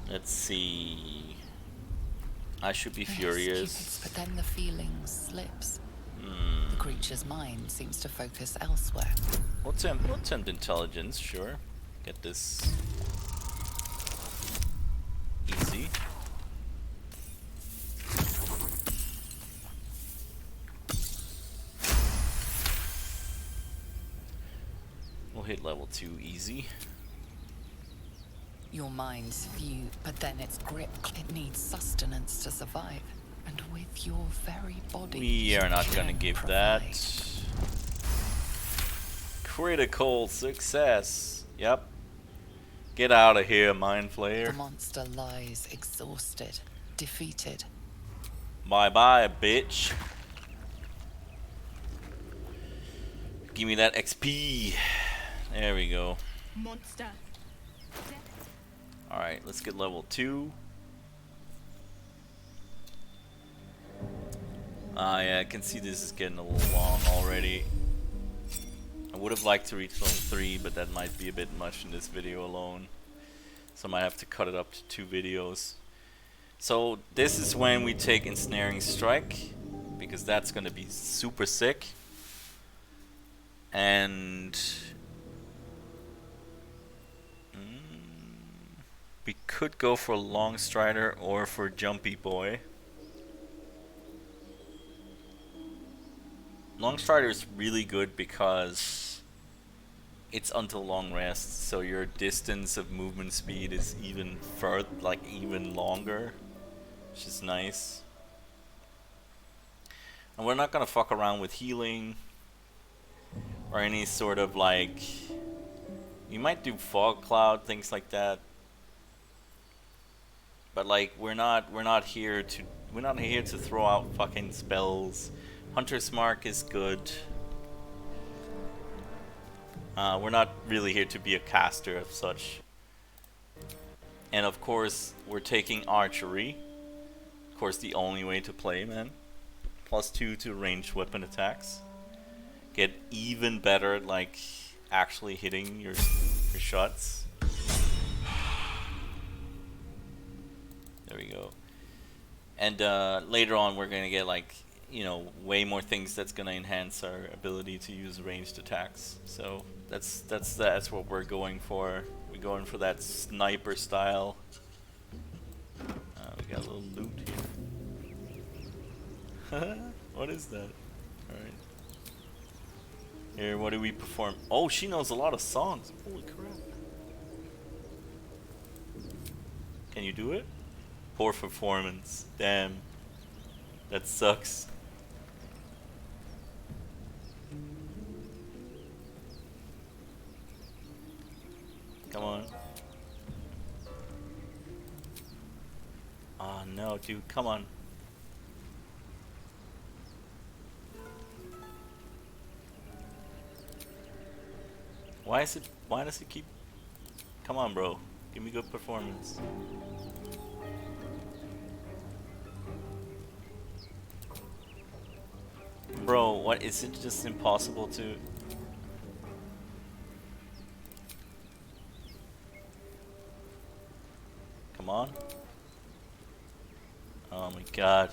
Let's see. I should be Yes, furious. but then the feeling slips. The creature's mind seems to focus elsewhere. We'll tempt intelligence, sure. Get this easy. hit level 2 easy. Your mind's few, but then its grip. It needs sustenance to survive. And with your very body, We are not gonna can give provide. that. Critical success. Yep. Get out of here, Mind The Flayer. monster lies exhausted, defeated. Bye bye, bitch. Give me that XP. There we go. Monster. Alright, let's get level 2. Yeah, I can see this is getting a little long already. I would have liked to reach level 3, but that might be a bit much in this video alone. So I might have to cut it up to 2 videos. So this is when we take Ensnaring Strike, because that's gonna be super sick. And we could go for Long Strider or for Jumpy Boy. Long Strider is really good because it's until long rest, so your distance of movement speed is even further, like even longer, which is nice. And we're not gonna fuck around with healing or any sort of like. You might do Fog Cloud, things like that. But like we're not here to throw out fucking spells. Hunter's Mark is good. We're not really here to be a caster of such. And of course we're taking archery. Of course the only way to play, man. +2 to ranged weapon attacks. Get even better at like actually hitting your shots. There we go. And later on we're gonna get like, you know, way more things that's gonna enhance our ability to use ranged attacks. So that's what we're going for. We're going for that sniper style. We got a little loot here. What is that? Alright. Here, what do we perform? Oh, she knows a lot of songs. Holy crap. Can you do it? Poor performance. Damn. That sucks. Come on. Oh no, dude, come on. Why does it keep? Come on, bro. Give me good performance. Bro, what is it just impossible to? Come on. Oh my god.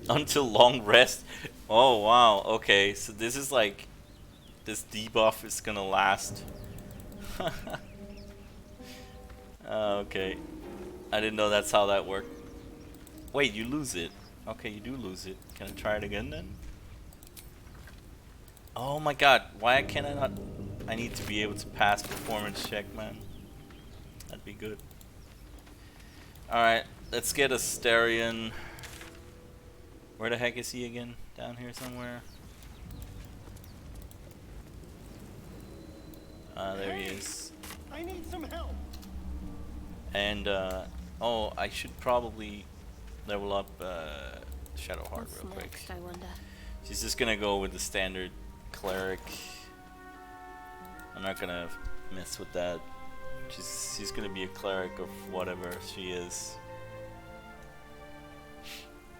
Until long rest. Oh wow, okay, so this is like, this debuff is gonna last. Okay, I didn't know that's how that worked. Wait, you lose it. Okay, you do lose it. Can I try it again then? Oh my god, why can I not? I need to be able to pass performance check, man. That'd be good. Alright, let's get Asterion. Where the heck is he again? Down here somewhere? There he is. I need some help. And, oh, I should probably level up Shadowheart What's real quick. next, I wonder? She's just gonna go with the standard cleric. I'm not gonna mess with that. She's gonna be a cleric of whatever she is.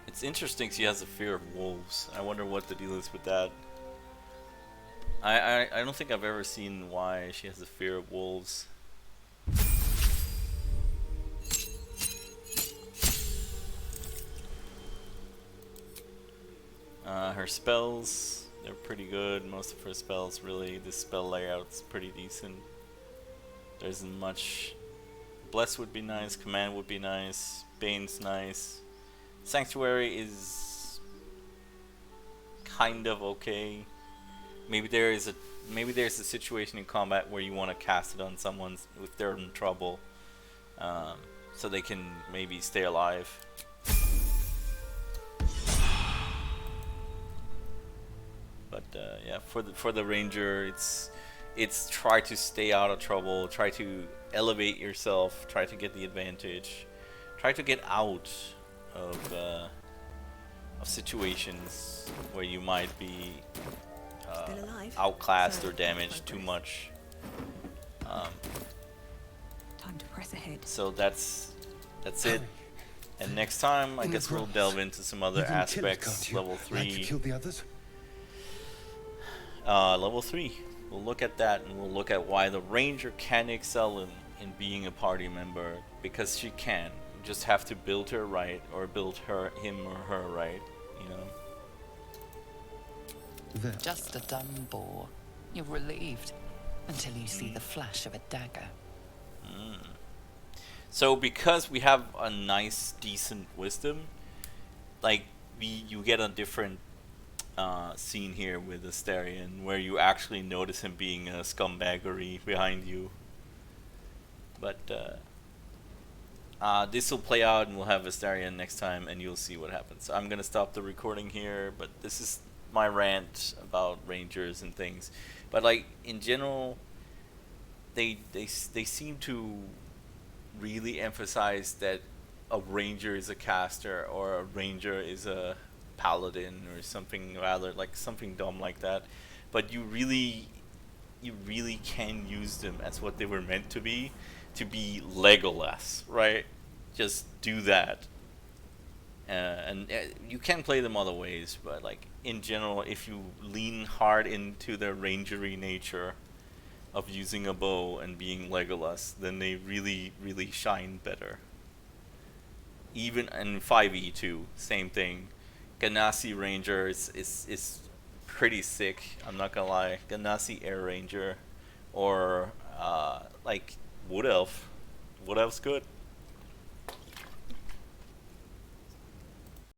It's interesting she has a fear of wolves. I wonder what the deal is with that. I don't think I've ever seen why she has a fear of wolves. Her spells, they're pretty good. Most of her spells, really, the spell layout's pretty decent. There isn't much. Bless would be nice, command would be nice. Bane's nice. Sanctuary is kind of okay. Maybe there's a situation in combat where you want to cast it on someone if they're in trouble, so they can maybe stay alive. But yeah, for the ranger, it's try to stay out of trouble, try to elevate yourself, try to get the advantage, try to get out of situations where you might be Still alive? outclassed So, or damaged too progress. much. Time to press ahead. So that's it. And next time, I In the guess we'll grass. delve into some other You can kill it, aspects. can't you? Level Like to 3. kill the others? Level 3. We'll look at that, and we'll look at why the ranger can excel in being a party member, because she can. You just have to build her right, or build him or her right, you know. There. Just a dumb bore. You're relieved until you see the flash of a dagger. So because we have a nice, decent wisdom, like you get a different scene here with Astarion, where you actually notice him being a scumbaggery behind you. But this will play out, and we'll have Astarion next time, and you'll see what happens. So I'm gonna stop the recording here, but this is my rant about rangers and things. But like in general, they seem to really emphasize that a ranger is a caster, or a ranger is a paladin, or something rather like something dumb like that. But you really can use them as what they were meant to be Legolas, right? Just do that. And you can play them other ways, but like in general, if you lean hard into their rangery nature of using a bow and being Legolas, then they really shine better. Even in 5e2, same thing. Ganassi Ranger is pretty sick, I'm not gonna lie. Ganassi Air Ranger, or like Wood Elf. Wood Elf's good.